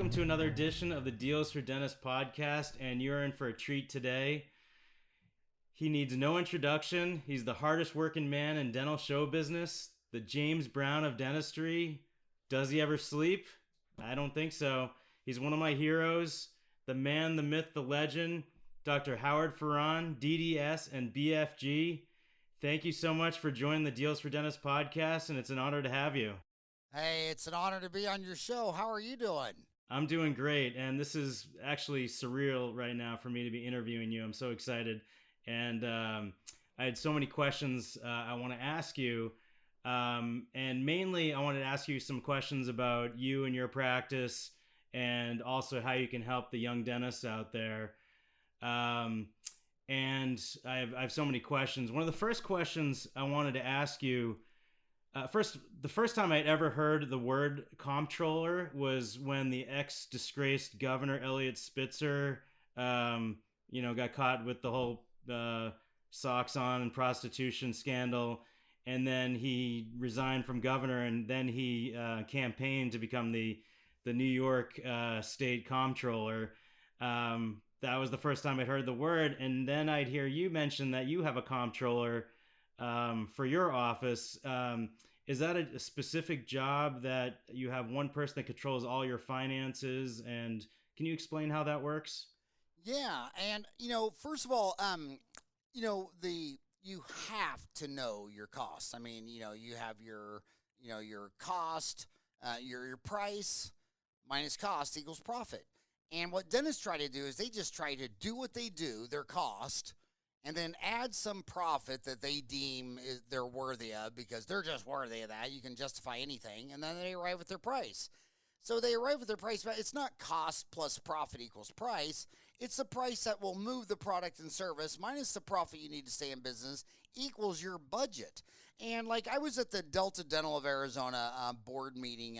welcome to another edition of the Deals for Dentists podcast, and you're in for a treat today. He needs no introduction. He's the hardest working man in dental show business, the James Brown of dentistry. Does he ever sleep? I don't think so. He's one of my heroes, the man, the myth, the legend, Dr. Howard Farran, DDS, and BFG. Thank you so much for joining the Deals for Dentists podcast, and it's an honor to have you. Hey, it's an honor to be on your show. How are you doing? I'm doing great, and this is actually surreal right now for me to be interviewing you. I'm so excited, and I had so many questions I want to ask you, and mainly I wanted to ask you some questions about you and your practice, and also how you can help the young dentists out there. And I have so many questions. One of the first questions I wanted to ask you, the first time I'd ever heard the word comptroller was when the ex-disgraced Governor Elliot Spitzer, got caught with the whole socks on and prostitution scandal, and then he resigned from governor, and then he campaigned to become the New York state comptroller. That was the first time I'd heard the word, and then I'd hear you mention that you have a comptroller for your office. Is that a specific job that you have one person that controls all your finances? And can you explain how that works? Yeah, and first of all, you have to know your costs. I mean, you have your cost, your price minus cost equals profit. And what dentists try to do is they just try to do what they do, their cost, and then add some profit that they deem they're worthy of, because they're just worthy of that. You can justify anything, and then they arrive at their price. So they arrive at their price, but it's not cost plus profit equals price. It's the price that will move the product and service minus the profit you need to stay in business equals your budget. And like I was at the Delta Dental of Arizona board meeting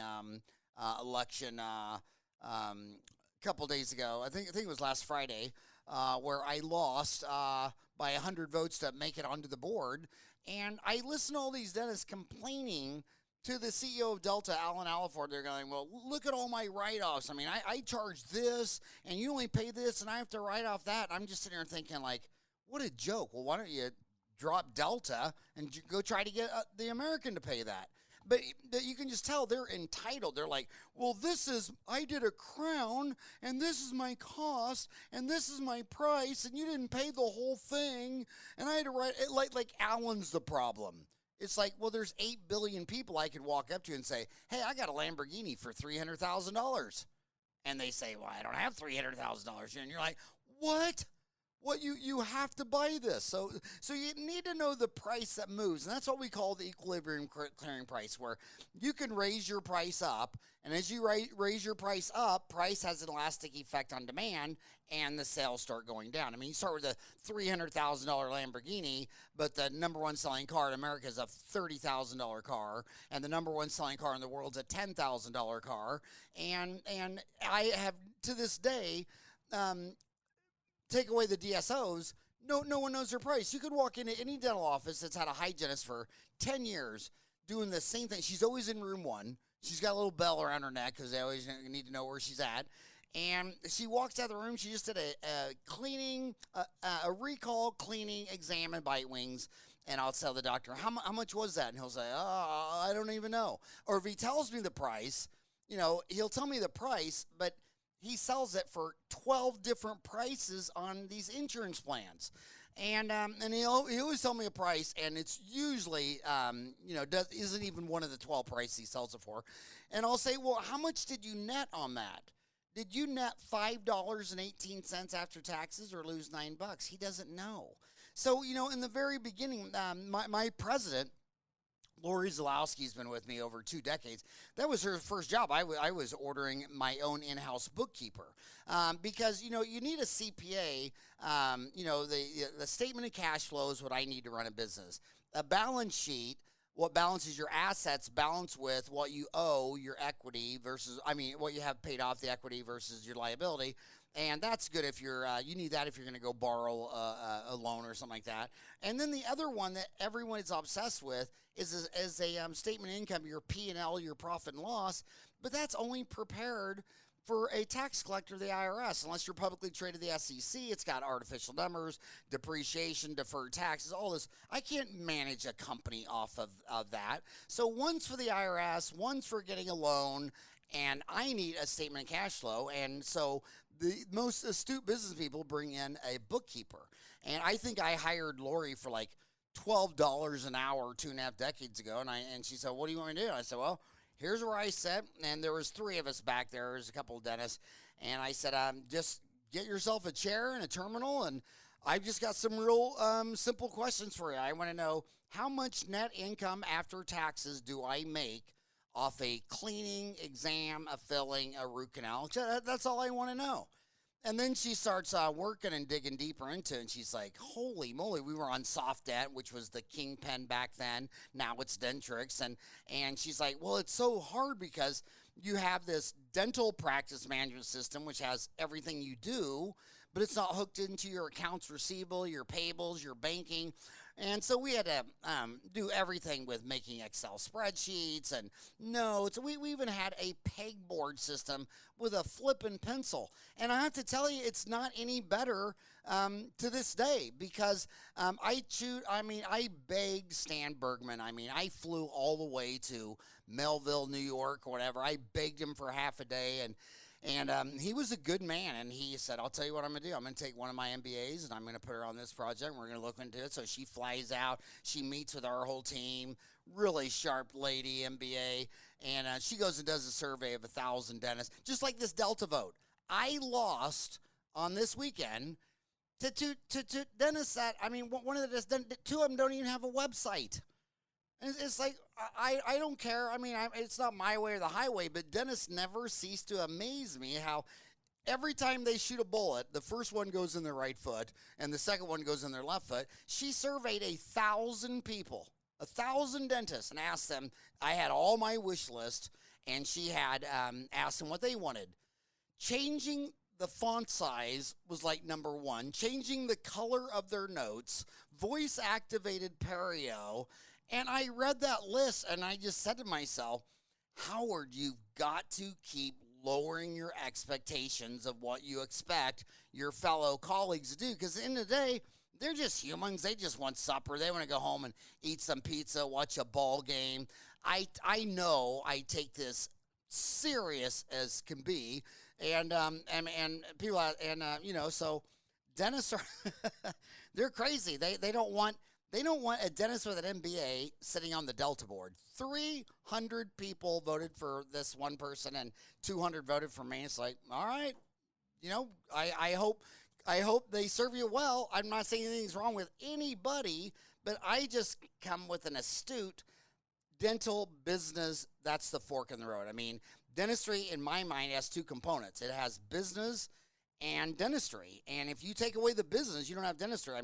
election a couple days ago. I think it was last Friday, where I lost by 100 votes to make it onto the board. And I listened to all these dentists complaining to the CEO of Delta, Alan Alford. They're going, well, look at all my write-offs. I mean, I charge this, and you only pay this, and I have to write off that. I'm just sitting there thinking, like, what a joke. Well, why don't you drop Delta and go try to get the American to pay that? But you can just tell they're entitled. They're like, well, I did a crown, and this is my cost, and this is my price, and you didn't pay the whole thing, and I had to write it like Alan's the problem. It's like, well, there's 8 billion people I could walk up to and say, hey, I got a Lamborghini for $300,000. And they say, well, I don't have $300,000. And you're like, what? What, you have to buy this. So you need to know the price that moves, and that's what we call the equilibrium clearing price, where you can raise your price up, and as you raise your price up, price has an elastic effect on demand, and the sales start going down. I mean, you start with a $300,000 Lamborghini, but the number one selling car in America is a $30,000 car, and the number one selling car in the world is a $10,000 car, and I have, to this day, take away the DSOs, no one knows their price. You could walk into any dental office that's had a hygienist for 10 years doing the same thing. She's always in room 1. She's got a little bell around her neck because they always need to know where she's at. And she walks out of the room. She just did a recall, cleaning, exam, and bite wings. And I'll tell the doctor, how much was that? And he'll say, I don't even know. Or if he tells me the price, he'll tell me the price, but he sells it for 12 different prices on these insurance plans. And he always tell me a price, and it's usually, isn't even one of the 12 prices he sells it for. And I'll say, well, how much did you net on that? Did you net $5.18 after taxes or lose $9? He doesn't know. So, in the very beginning, my president, Lori Zalowski's been with me over 2 decades. That was her first job. I was ordering my own in-house bookkeeper because, you need a CPA. The statement of cash flow is what I need to run a business. A balance sheet, what balances your assets, balance with what you owe, your equity versus, what you have paid off the equity versus your liability. And that's good if you're, you need that if you're going to go borrow a loan or something like that. And then the other one that everyone is obsessed with is a statement of income, your P&L, your profit and loss. But that's only prepared for a tax collector, the IRS, unless you're publicly traded the SEC. It's got artificial numbers, depreciation, deferred taxes, all this. I can't manage a company off of that. So one's for the IRS, one's for getting a loan, and I need a statement of cash flow. And so the most astute business people bring in a bookkeeper. And I think I hired Lori for like $12 an hour 2.5 decades ago. And she said, what do you want me to do? I said, well, here's where I sit. And there was 3 of us back there. There's a couple of dentists. And I said, just get yourself a chair and a terminal. And I've just got some real simple questions for you. I want to know, how much net income after taxes do I make off a cleaning, exam, a filling, a root canal? That's all I want to know. And then she starts working and digging deeper into it, and she's like, holy moly, we were on Soft Dent, which was the kingpin back then. Now it's Dentrix. And she's like, well, it's so hard because you have this dental practice management system, which has everything you do, but it's not hooked into your accounts receivable, your payables, your banking. And so we had to do everything with making Excel spreadsheets and notes. We even had a pegboard system with a flippin' pencil. And I have to tell you, it's not any better to this day, because I begged Stan Bergman. I flew all the way to Melville, New York, or whatever. I begged him for half a day, and he was a good man, and he said, I'll tell you what I'm going to do. I'm going to take one of my MBAs, and I'm going to put her on this project, and we're going to look into it. So she flies out. She meets with our whole team, really sharp lady, MBA, and she goes and does a survey of 1,000 dentists, just like this Delta vote. I lost on this weekend to dentists that, one of the dentists, 2 of them don't even have a website. It's like, I don't care. It's not my way or the highway, but dentists never cease to amaze me how every time they shoot a bullet, the first one goes in their right foot and the second one goes in their left foot. She surveyed 1,000 people, 1,000 dentists, and asked them. I had all my wish list, and she had asked them what they wanted. Changing the font size was like number 1. Changing the color of their notes, voice-activated perio. And I read that list, and I just said to myself, Howard, you've got to keep lowering your expectations of what you expect your fellow colleagues to do, because at the end of the day, they're just humans. They just want supper. They want to go home and eat some pizza, watch a ball game. I know I take this serious as can be, and people so dentists are they're crazy. They don't want a dentist with an MBA sitting on the Delta board. 300 people voted for this one person and 200 voted for me. It's like, all right, I hope they serve you well. I'm not saying anything's wrong with anybody, but I just come with an astute dental business. That's the fork in the road. Dentistry, in my mind, has 2 components. It has business and dentistry. And if you take away the business, you don't have dentistry. I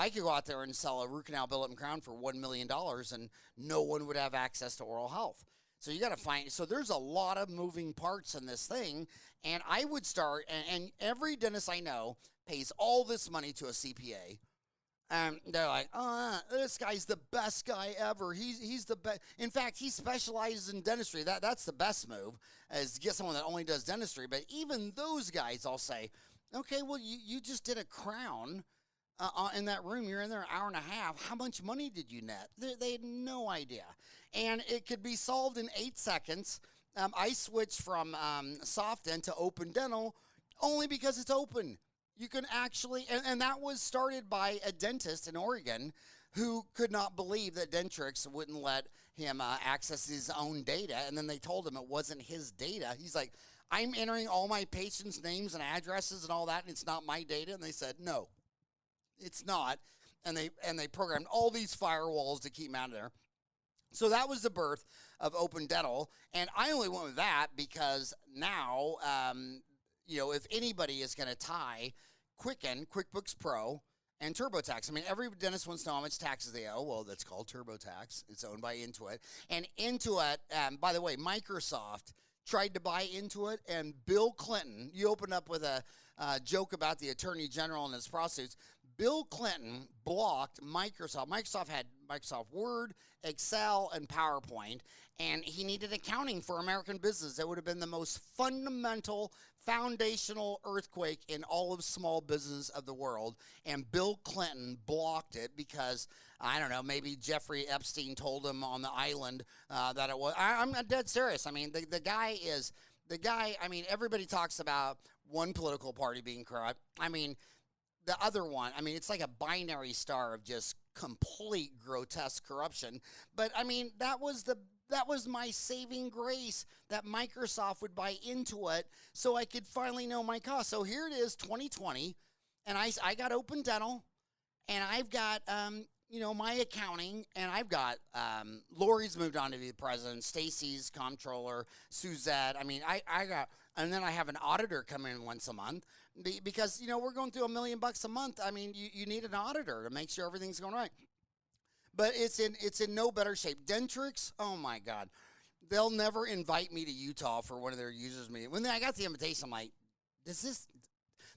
could go out there and sell a root canal billet and crown for $1 million, and no one would have access to oral health. So you got to find, so there's a lot of moving parts in this thing. And I would start, and every dentist I know pays all this money to a CPA. They're like, this guy's the best guy ever. He's the best. In fact, he specializes in dentistry. That's the best move, is to get someone that only does dentistry. But even those guys, I'll say, okay, well, you just did a crown in that room. You're in there an hour and a half. How much money did you net? They had no idea. And it could be solved in 8 seconds. I switched from soft dent to open dental only because it's open. You can actually, and that was started by a dentist in Oregon who could not believe that Dentrix wouldn't let him access his own data. And then they told him it wasn't his data. He's like, I'm entering all my patients' names and addresses and all that, and it's not my data. And they said, no, it's not. And they programmed all these firewalls to keep him out of there. So that was the birth of Open Dental. And I only went with that because now, if anybody is going to tie Quicken, QuickBooks Pro, and TurboTax. Every dentist wants to know how much taxes they owe. Well, that's called TurboTax. It's owned by Intuit. And Intuit, by the way, Microsoft tried to buy Intuit, and Bill Clinton, you open up with a joke about the Attorney General and his prostitutes. Bill Clinton blocked Microsoft. Microsoft had Microsoft Word, Excel, and PowerPoint, and he needed accounting for American business. That would have been the most fundamental, foundational earthquake in all of small business of the world, and Bill Clinton blocked it because, I don't know, maybe Jeffrey Epstein told him on the island that it was. I'm dead serious. I mean, the guy, I mean, everybody talks about one political party being corrupt. I mean, the other one, I mean, it's like a binary star of just complete grotesque corruption. But I mean, that was my saving grace, that Microsoft would buy into it so I could finally know my cost. So here it is, 2020, and I got Open Dental, and I've got my accounting, and I've got Lori's moved on to be the president, Stacy's comptroller, Suzette. I mean, I got, and then I have an auditor come in once a month because we're going through $1 million a month. I mean, you need an auditor to make sure everything's going right. But it's in no better shape. Dentrix, oh my God, they'll never invite me to Utah for one of their users meetings. When I got the invitation, I'm like,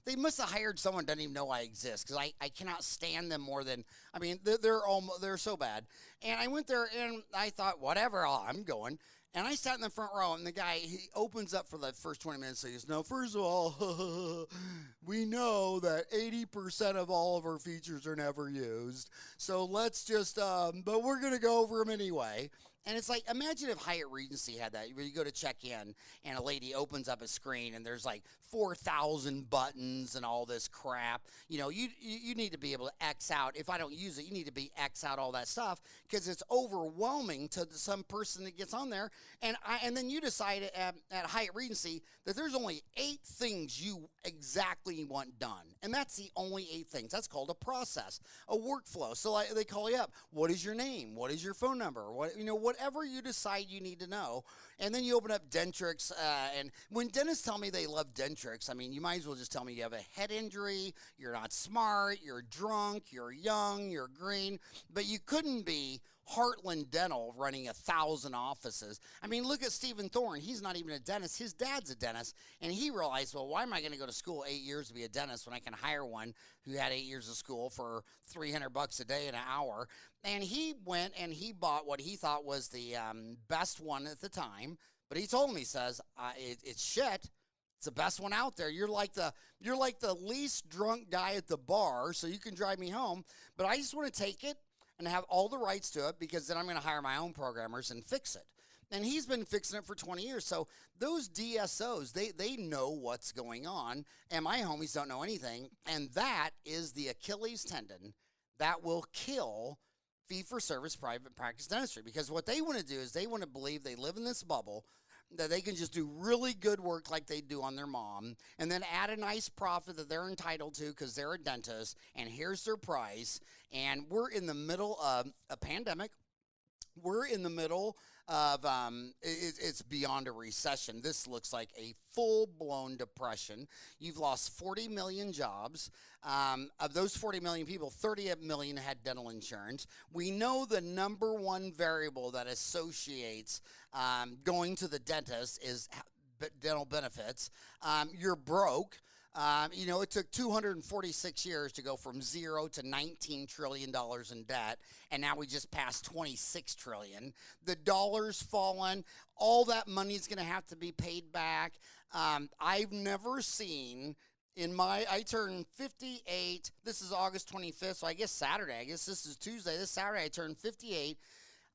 they must have hired someone who doesn't even know I exist, because I cannot stand them more than, I mean, they're so bad. And I went there and I thought, whatever, I'm going. And I sat in the front row, and the guy, he opens up for the first 20 minutes. So he goes, no, first of all, we know that 80% of all of our features are never used. So let's just, but we're going to go over them anyway. And it's like, imagine if Hyatt Regency had that, where you go to check in and a lady opens up a screen and there's like 4,000 buttons and all this crap. You need to be able to X out. If I don't use it, you need to be X out all that stuff, because it's overwhelming to some person that gets on there. And then you decide at Hyatt Regency that there's only 8 things you exactly want done. And that's the only 8 things. That's called a process, a workflow. So they call you up. What is your name? What is your phone number? Whatever you decide you need to know. And then you open up Dentrix, and when dentists tell me they love Dentrix, I mean, you might as well just tell me you have a head injury, you're not smart, you're drunk, you're young, you're green, but you couldn't be Heartland Dental running 1,000 offices. I mean, look at Stephen Thorne. He's not even a dentist. His dad's a dentist, and he realized, well, why am I going to go to school 8 years to be a dentist when I can hire one who had 8 years of school for $300 a day an hour? And he went and he bought what he thought was the best one at the time, but he told me, he says, it's shit. It's the best one out there. You're like the least drunk guy at the bar, so you can drive me home, but I just want to take it and have all the rights to it, because then I'm going to hire my own programmers and fix it. And he's been fixing it for 20 years. So those DSOs, they know what's going on, and my homies don't know anything. And that is the Achilles tendon that will kill fee-for-service private practice dentistry, because what they want to do is they want to believe they live in this bubble, that they can just do really good work like they do on their mom, and then add a nice profit that they're entitled to because they're a dentist, and here's their price. And we're in the middle of a pandemic. We're in the middle of, it's beyond a recession. This looks like a full-blown depression. You've lost 40 million jobs. Of those 40 million people, 30 million had dental insurance. We know the number one variable that associates going to the dentist is dental benefits. You're broke. It took 246 years to go from $0 to $19 trillion in debt, and now we just passed $26 trillion. The dollar's fallen. All that money's going to have to be paid back. I've never seen I turned 58. This is August 25th, so I guess Saturday. I guess this is Tuesday. This Saturday I turned 58.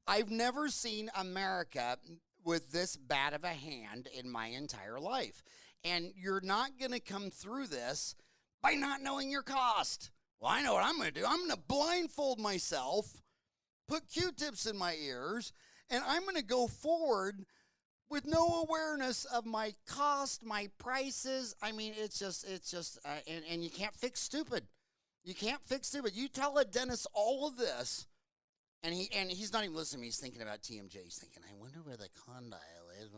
I've never seen America with this bad of a hand in my entire life. And you're not going to come through this by not knowing your cost. Well, I know what I'm going to do. I'm going to blindfold myself, put Q-tips in my ears, and I'm going to go forward with no awareness of my cost, my prices. I mean, it's just, and you can't fix stupid. You can't fix stupid. You tell a dentist all of this, and he's not even listening to me. He's thinking about TMJ. He's thinking, I wonder where the condyle is.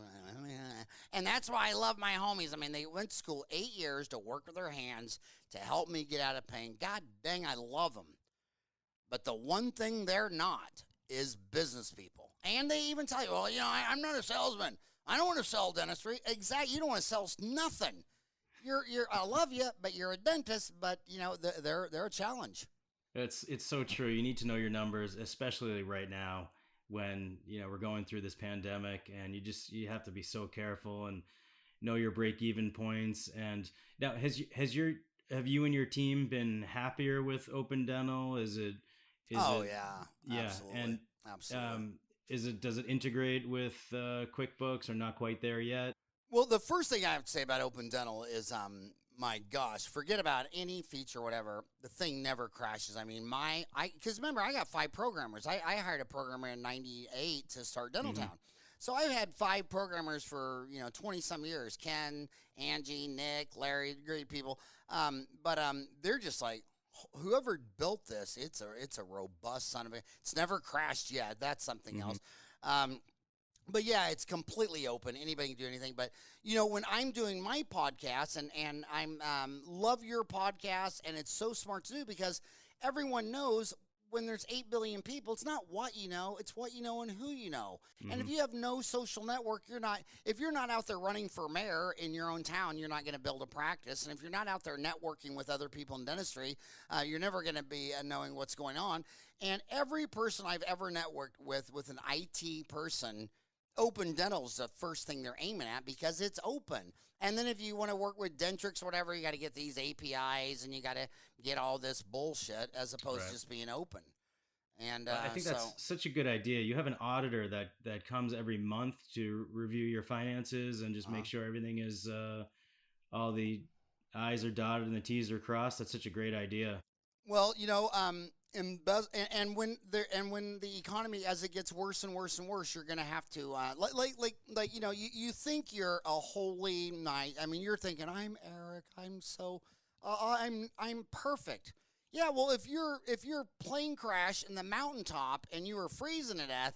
And that's why I love my homies. I mean, they went to school 8 years to work with their hands to help me get out of pain. God dang, I love them. But the one thing they're not is business people. And they even tell you, well, I'm not a salesman. I don't want to sell dentistry. Exactly. You don't want to sell nothing. I love you, but you're a dentist. But you know, they're a challenge. It's so true. You need to know your numbers, especially right now when we're going through this pandemic, and you have to be so careful and know your break even points. And now, have you and your team been happier with Open Dental? Is Oh it yeah, yeah? absolutely, And absolutely. um, does it integrate with QuickBooks, or not quite there yet? Well, the first thing I have to say about Open Dental is, my gosh, forget about any feature, whatever. The thing never crashes. I mean, because remember, I got 5 programmers. I hired a programmer in '98 to start Mm-hmm. Dentaltown. So I've had 5 programmers for 20 some years. Ken, Angie, Nick, Larry, great people. But they're just like, whoever built this, it's a robust son of a. It's never crashed yet. That's something Mm-hmm. else. Um, but yeah, it's completely open. Anybody can do anything. But when I'm doing my podcast, and I'm love your podcast, and it's so smart to do because everyone knows when there's 8 billion people, it's not what you know, it's what you know and who you know. And Mm-hmm. if you have no social network, if you're not out there running for mayor in your own town, you're not going to build a practice. And if you're not out there networking with other people in dentistry, you're never going to be knowing what's going on. And every person I've ever networked with an IT person, Open Dental is the first thing they're aiming at because it's open. And then if you want to work with Dentrix, whatever, you got to get these APIs and you got to get all this bullshit as opposed to Right. just being open. And I think so, that's such a good idea. You have an auditor that comes every month to review your finances and just make uh, sure everything is all the I's are dotted and the T's are crossed. That's such a great idea. well, and when the economy, as it gets worse and worse and worse, you're gonna have to you think you're a holy knight. I mean, you're thinking I'm Eric. I'm perfect. Yeah, well, if your plane crash in the mountaintop and you were freezing to death,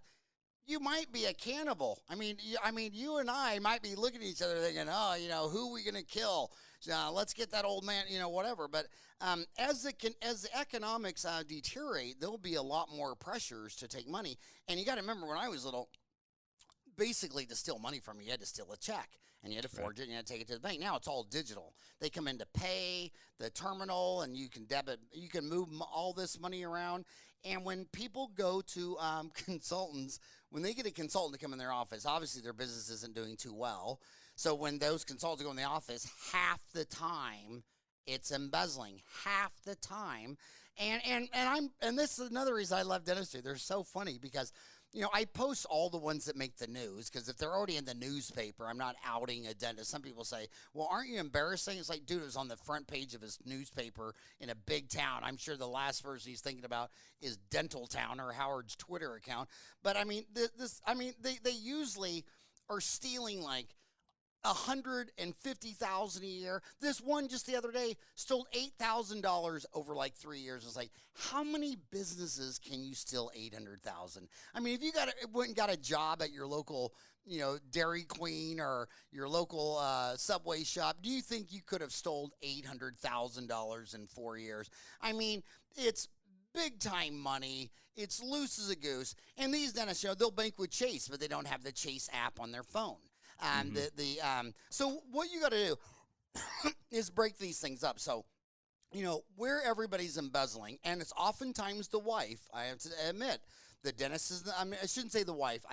you might be a cannibal. I mean, you and I might be looking at each other thinking, oh, who are we gonna kill? Let's get that old man, whatever. But as the economics deteriorate, there'll be a lot more pressures to take money. And you got to remember, when I was little, basically to steal money from you had to steal a check, and you had to Right. forge it and you had to take it to the bank. Now it's all digital. They come in to pay the terminal, and you can debit, you can move all this money around. And when people go to consultants, when they get a consultant to come in their office, obviously their business isn't doing too well. So when those consultants go in the office, half the time it's embezzling, half the time. And this is another reason I love dentistry. They're so funny because I post all the ones that make the news because if they're already in the newspaper, I'm not outing a dentist. Some people say, well, aren't you embarrassing? It's like, dude, it was on the front page of his newspaper in a big town. I'm sure the last person he's thinking about is Dentaltown or Howard's Twitter account. But I mean, they usually are stealing like 150,000 a year. This one just the other day stole $8,000 over like 3 years. It's like, how many businesses can you steal 800,000? I mean, if you went and got a job at your local, Dairy Queen or your local Subway shop, do you think you could have stole $800,000 in 4 years? I mean, it's big time money. It's loose as a goose. And these dentists, they'll bank with Chase, but they don't have the Chase app on their phone. Mm-hmm. So what you got to do is break these things up. So where everybody's embezzling, and it's oftentimes the wife. I have to admit, the dentist is. I shouldn't say the wife.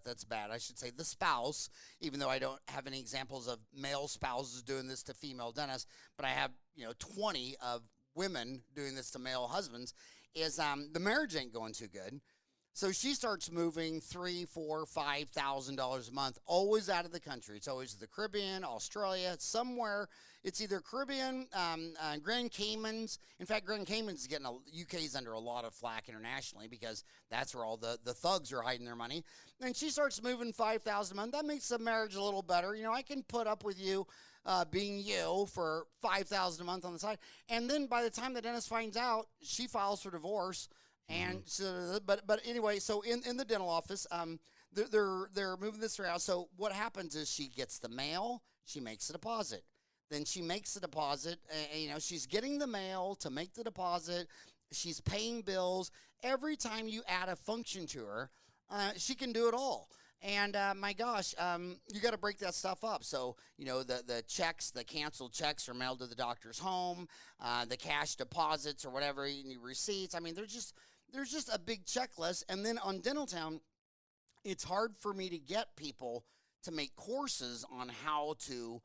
That's bad. I should say the spouse. Even though I don't have any examples of male spouses doing this to female dentists, but I have 20 of women doing this to male husbands. Is the marriage ain't going too good. So she starts moving $3,000, $4,000, $5,000 a month, always out of the country. It's always the Caribbean, Australia, somewhere. It's either Caribbean, Grand Caymans. In fact, Grand Caymans is getting UK's under a lot of flack internationally because that's where all the thugs are hiding their money. And she starts moving $5,000 a month. That makes the marriage a little better. I can put up with you being you for $5,000 a month on the side. And then by the time the dentist finds out, she files for divorce. Mm-hmm. And so, but anyway, so in the dental office, they're moving this around. So what happens is she gets the mail, she makes a deposit, then she makes the deposit. She's getting the mail to make the deposit. She's paying bills. Every time you add a function to her, she can do it all. And my gosh, you got to break that stuff up. So, the checks, the canceled checks are mailed to the doctor's home, the cash deposits or whatever, any receipts. I mean, there's just a big checklist. And then on Dentaltown, it's hard for me to get people to make courses on how to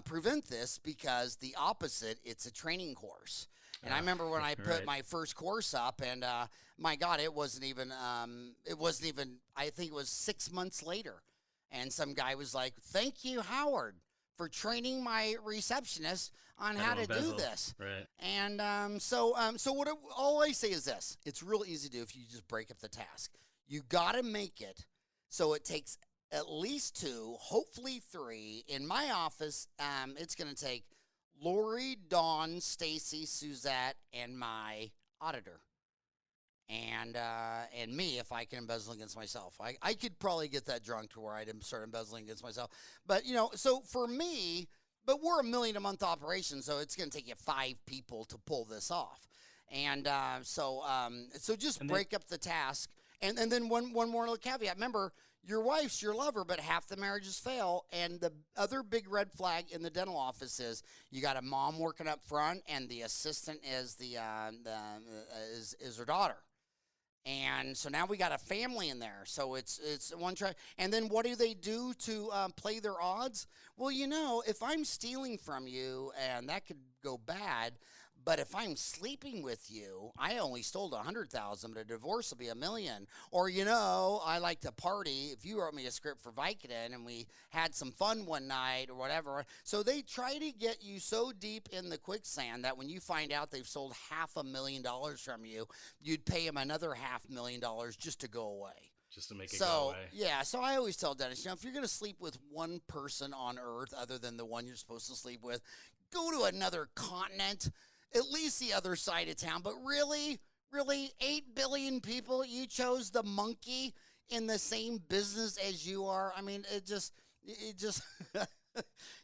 prevent this, because the opposite, it's a training course. And I remember when I put right. my first course up, and my God, it wasn't even, I think it was 6 months later. And some guy was like, "Thank you, Howard, for training my receptionist on how to do this." Right. And all I say is this: it's real easy to do if you just break up the task. You got to make it so it takes at least 2, hopefully 3. In my office, it's going to take Lori, Dawn, Stacy, Suzette, and my auditor. And me, if I can embezzle against myself. I could probably get that drunk to where I'd start embezzling against myself. But, so for me, but we're a $1 million a month operation, so it's going to take you 5 people to pull this off. And so just break up the task. And then one more little caveat. Remember, your wife's your lover, but half the marriages fail. And the other big red flag in the dental office is you got a mom working up front, and the assistant is is her daughter. And so now we got a family in there. So it's one try. And then what do they do to play their odds? Well, if I'm stealing from you, and that could go bad. But if I'm sleeping with you, I only stole $100,000, but a divorce will be $1 million. Or, I like to party. If you wrote me a script for Vicodin and we had some fun one night or whatever. So they try to get you so deep in the quicksand that when you find out they've sold $500,000 from you, you'd pay them another $500,000 just to go away. Just to make it go away. Yeah, so I always tell dentists, if you're going to sleep with one person on earth other than the one you're supposed to sleep with, go to another continent. At least the other side of town. But really, 8 billion people, you chose the monkey in the same business as you are. I mean, it just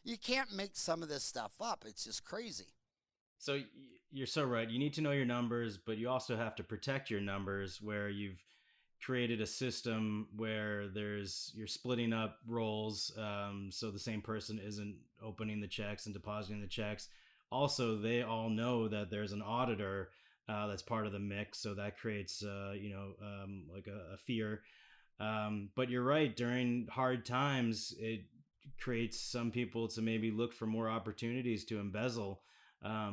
you can't make some of this stuff up. It's just crazy. So you're so right. You need to know your numbers, but you also have to protect your numbers, where you've created a system where you're splitting up roles, so the same person isn't opening the checks and depositing the checks. Also, they all know that there's an auditor that's part of the mix, so that creates, like a fear. But you're right. During hard times, it creates some people to maybe look for more opportunities to embezzle.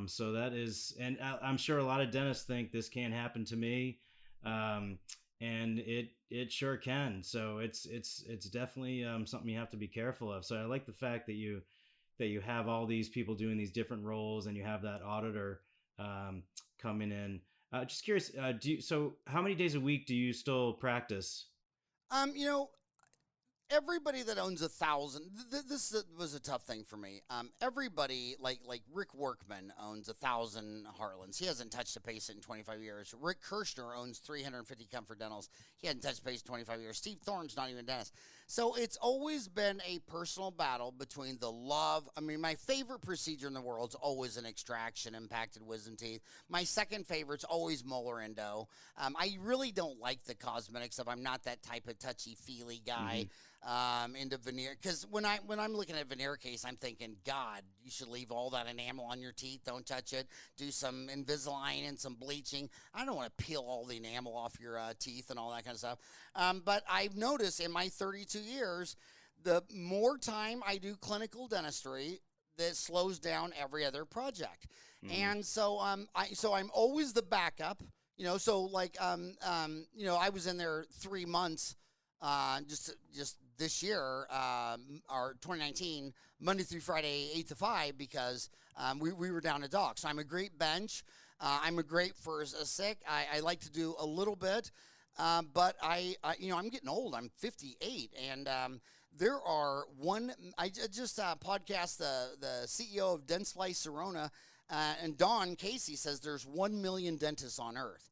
So that is, and I'm sure a lot of dentists think this can't happen to me, and it sure can. So it's definitely something you have to be careful of. So I like the fact that you have all these people doing these different roles, and you have that auditor coming in. Just curious, so how many days a week do you still practice? Everybody that owns 1,000, this was a tough thing for me. Everybody, like Rick Workman owns 1,000 Heartlands. He hasn't touched a patient in 25 years. Rick Kirshner owns 350 Comfort Dentals. He hasn't touched a patient in 25 years. Steve Thorne's not even a dentist. So it's always been a personal battle between the love. I mean, my favorite procedure in the world is always an extraction, impacted wisdom teeth. My second favorite's always molar endo. I really don't like the cosmetic stuff. I'm not that type of touchy-feely guy. Mm-hmm. Into veneer, because when I'm looking at veneer case, I'm thinking, God, you should leave all that enamel on your teeth. Don't touch it. Do some Invisalign and some bleaching. I don't want to peel all the enamel off your teeth and all that kind of stuff. But I've noticed in my 32 years, the more time I do clinical dentistry, that slows down every other project. Mm-hmm. And so I'm always the backup. So like I was in there 3 months. Just this year, our 2019, Monday through Friday, 8 to 5, because we were down a dock. So I'm a great bench. I'm a great for a sick. I like to do a little bit, but I'm getting old. I'm 58, and there are I just podcast the CEO of Dentsply Sirona, and Don Casey says there's 1 million dentists on Earth.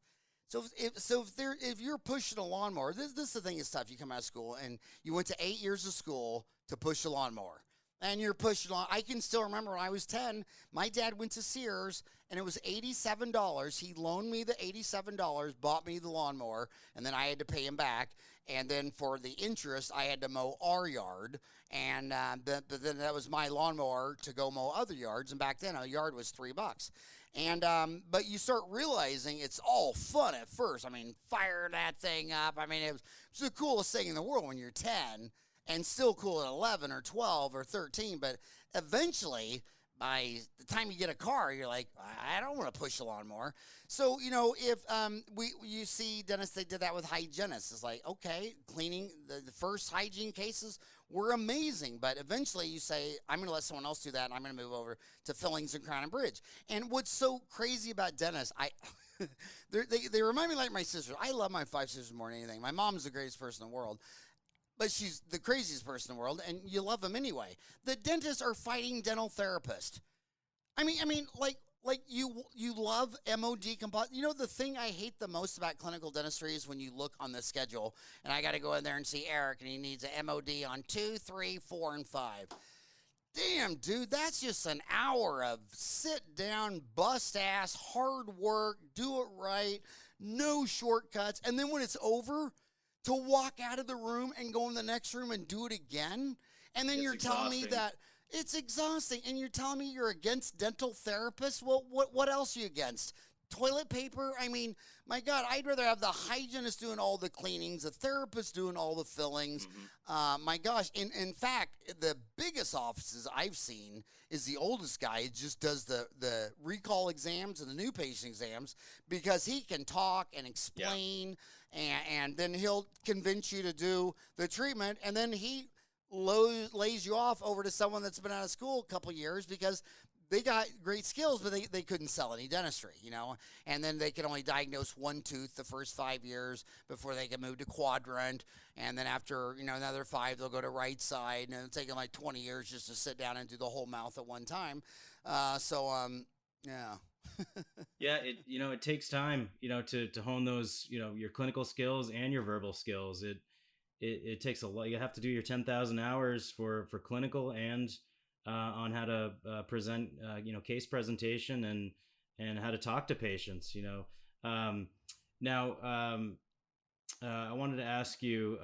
So if you're pushing a lawnmower, this is the thing that's tough. You come out of school and you went to 8 years of school to push a lawnmower. And you're pushing on. I can still remember when I was 10, my dad went to Sears and it was $87. He loaned me the $87, bought me the lawnmower, and then I had to pay him back. And then for the interest, I had to mow our yard. And but then that was my lawnmower to go mow other yards. And back then, a yard was $3. And but you start realizing it's all fun at first. I mean, fire that thing up. I mean, it was the coolest thing in the world when you're 10. And still cool at 11 or 12 or 13, but eventually, by the time you get a car, you're like, I don't want to push the lawnmower. So, you know, if you see, Dennis, they did that with hygienists. It's like, okay, cleaning, the first hygiene cases were amazing, but eventually you say, I'm going to let someone else do that, and I'm going to move over to fillings and crown and bridge. And what's so crazy about dentists, they remind me like my sisters. I love my 5 sisters more than anything. My mom's the greatest person in the world. But she's the craziest person in the world, and you love them anyway. The dentists are fighting dental therapists. I mean, like you love MOD composite. You know, the thing I hate the most about clinical dentistry is when you look on the schedule, and I got to go in there and see Eric, and he needs a MOD on 2, 3, 4, and 5. Damn, dude, that's just an hour of sit down, bust ass, hard work, do it right, no shortcuts, and then when it's over, to walk out of the room and go in the next room and do it again. And then you're telling me that it's exhausting. And you're telling me you're against dental therapists? Well, what else are you against? Toilet paper? I mean, my God, I'd rather have the hygienist doing all the cleanings, the therapist doing all the fillings. My gosh. In fact, the biggest offices I've seen is the oldest guy. He just does the recall exams and the new patient exams because he can talk and explain. Yeah. And then he'll convince you to do the treatment, and then he lays you off over to someone that's been out of school a couple years because they got great skills, but they couldn't sell any dentistry, you know. And then they could only diagnose one tooth the first 5 years before they could move to quadrant. And then after, you know, another 5, they'll go to right side. And it'll take them like 20 years just to sit down and do the whole mouth at one time. Yeah. Yeah, it takes time, to hone those, your clinical skills and your verbal skills. It takes a lot. You have to do your 10,000 hours for clinical and on how to present, case presentation and how to talk to patients. Now, I wanted to ask you.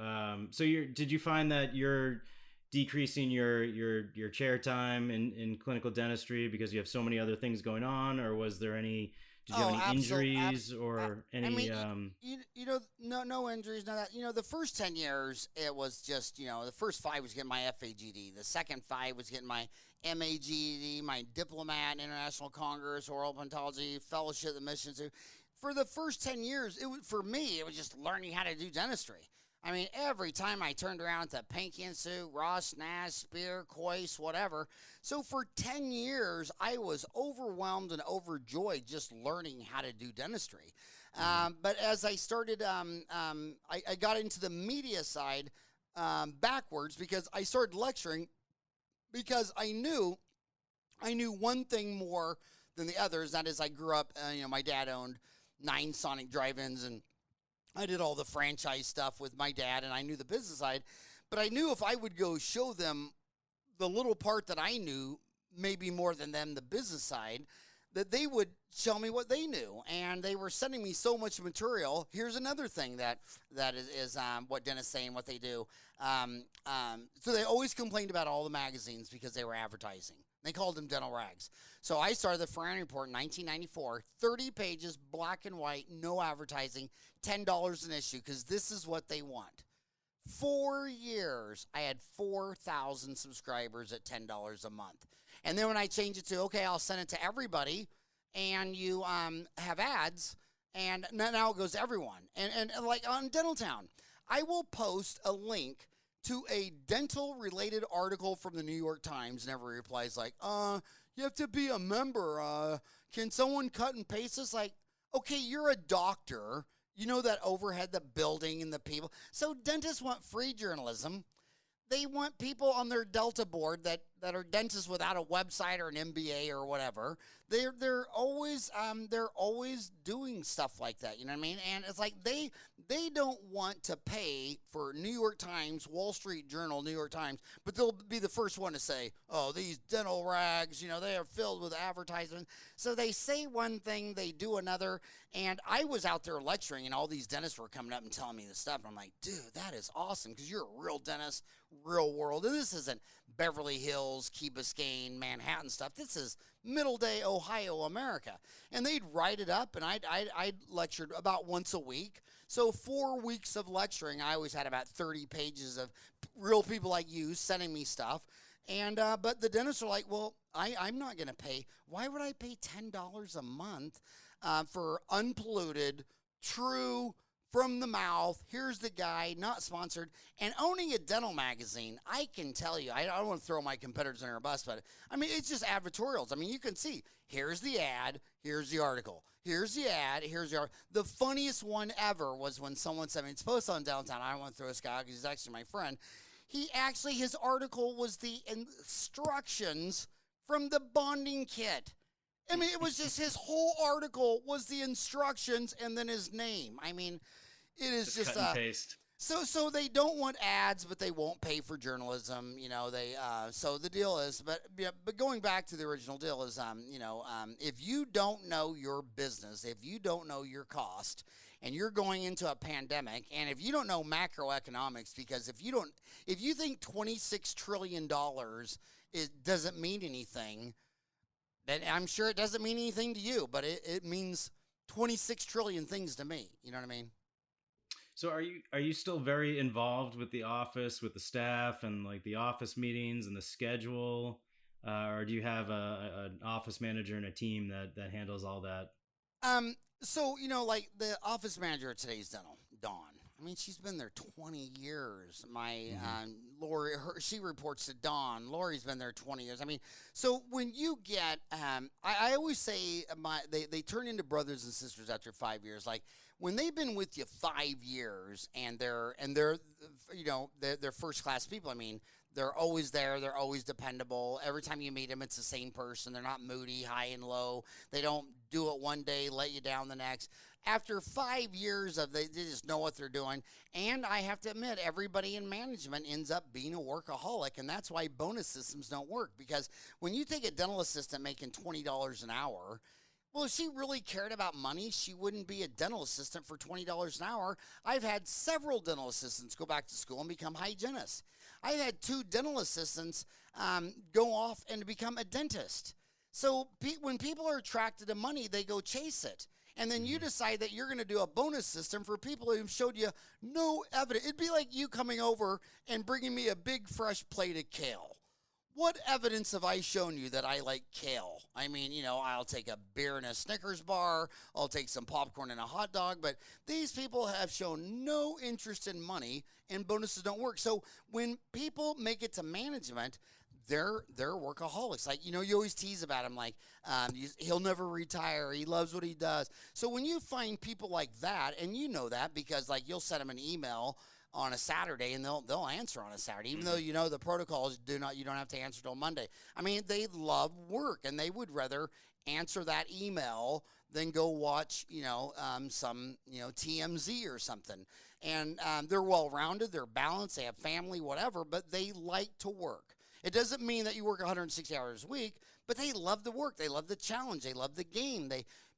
So did you find that you're decreasing your chair time in clinical dentistry because you have so many other things going on, or was there any? Did you have any injuries or any? I mean, no injuries, no that. The first 10 years, it was just, the first 5 was getting my FAGD. The second 5 was getting my MAGD, my Diplomat, International Congress, Oral Odontology, Fellowship, the Mission. For the first 10 years, for me, it was just learning how to do dentistry. I mean, every time I turned around to Pankey and Sue, Ross, Nash, Spear, Coyce, whatever. So for 10 years, I was overwhelmed and overjoyed just learning how to do dentistry. But as I started, I got into the media side backwards because I started lecturing because I knew one thing more than the others. That is, I grew up, my dad owned 9 Sonic drive-ins, and I did all the franchise stuff with my dad, and I knew the business side. But I knew if I would go show them the little part that I knew, maybe more than them, the business side, that they would show me what they knew. And they were sending me so much material. Here's another thing that is what dentists say and what they do. So they always complained about all the magazines because they were advertising. They called them dental rags. So I started the Farran Report in 1994, 30 pages, black and white, no advertising, $10 an issue, because this is what they want. 4 years, I had 4,000 subscribers at $10 a month. And then when I changed it to, okay, I'll send it to everybody, and you have ads, and now it goes to everyone. And like on Dentaltown, I will post a link to a dental-related article from the New York Times, and every reply is like, you have to be a member. Can someone cut and paste this? Like, okay, you're a doctor. You know that overhead, the building and the people. So dentists want free journalism. They want people on their Delta board that that are dentists without a website or an MBA or whatever. They're always doing stuff like that. You know what I mean? And it's like they don't want to pay for New York Times, Wall Street Journal, New York Times, but they'll be the first one to say, "Oh, these dental rags, they are filled with advertising." So they say one thing, they do another. And I was out there lecturing, and all these dentists were coming up and telling me this stuff. And I'm like, dude, that is awesome, because you're a real dentist, real world. And this isn't Beverly Hills, Key Biscayne, Manhattan stuff. This is middle day Ohio, America. And they'd write it up, and I'd lectured about once a week. So 4 weeks of lecturing, I always had about 30 pages of real people like you sending me stuff. And but the dentists are like, well, I'm not going to pay. Why would I pay $10 a month for unpolluted, true, from the mouth, here's the guy, not sponsored, and owning a dental magazine? I can tell you, I don't want to throw my competitors under a bus, but I mean, it's just advertorials. I mean, you can see, here's the ad, here's the article. Here's the ad, here's the article. The funniest one ever was when someone sent me, it's posted on Dentaltown. I don't want to throw this guy out because he's actually my friend. His article was the instructions from the bonding kit. I mean, it was just his whole article was the instructions and then his name. I mean, it is just cut and paste. So they don't want ads, but they won't pay for journalism. So the deal is, but going back to the original deal is, if you don't know your business, if you don't know your cost, and you're going into a pandemic, and if you don't know macroeconomics, because if you think $26 trillion it doesn't mean anything, then I'm sure it doesn't mean anything to you, but it means 26 trillion things to me. You know what I mean? So are you still very involved with the office, with the staff, and like the office meetings and the schedule, or do you have an office manager and a team that handles all that? So like the office manager at Today's Dental, Dawn. I mean, she's been there 20 years. My Lori, she reports to Dawn. Lori's been there 20 years. I mean, so when you get, I always say they turn into brothers and sisters after 5 years. Like when they've been with you 5 years and they're first class people. I mean, they're always there. They're always dependable. Every time you meet them, it's the same person. They're not moody, high and low. They don't do it one day, let you down the next. After 5 years they just know what they're doing. And I have to admit, everybody in management ends up being a workaholic, and that's why bonus systems don't work. Because when you take a dental assistant making $20 an hour, well, if she really cared about money, she wouldn't be a dental assistant for $20 an hour. I've had several dental assistants go back to school and become hygienists. I've had 2 dental assistants go off and become a dentist. So when people are attracted to money, they go chase it. And then you decide that you're going to do a bonus system for people who showed you no evidence. It'd be like you coming over and bringing me a big fresh plate of kale. What evidence have I shown you that I like kale? I mean, I'll take a beer and a Snickers bar. I'll take some popcorn and a hot dog. But these people have shown no interest in money, and bonuses don't work. So when people make it to management, they're workaholics. Like, you always tease about him, like, he'll never retire. He loves what he does. So when you find people like that, and you know that because, like, you'll send them an email on a Saturday and they'll answer on a Saturday, even though the protocols you don't have to answer till Monday. I mean, they love work, and they would rather answer that email than go watch, some, TMZ or something. And they're well-rounded, they're balanced, they have family, whatever, but they like to work. It doesn't mean that you work 160 hours a week, but they love the work. They love the challenge. They love the game.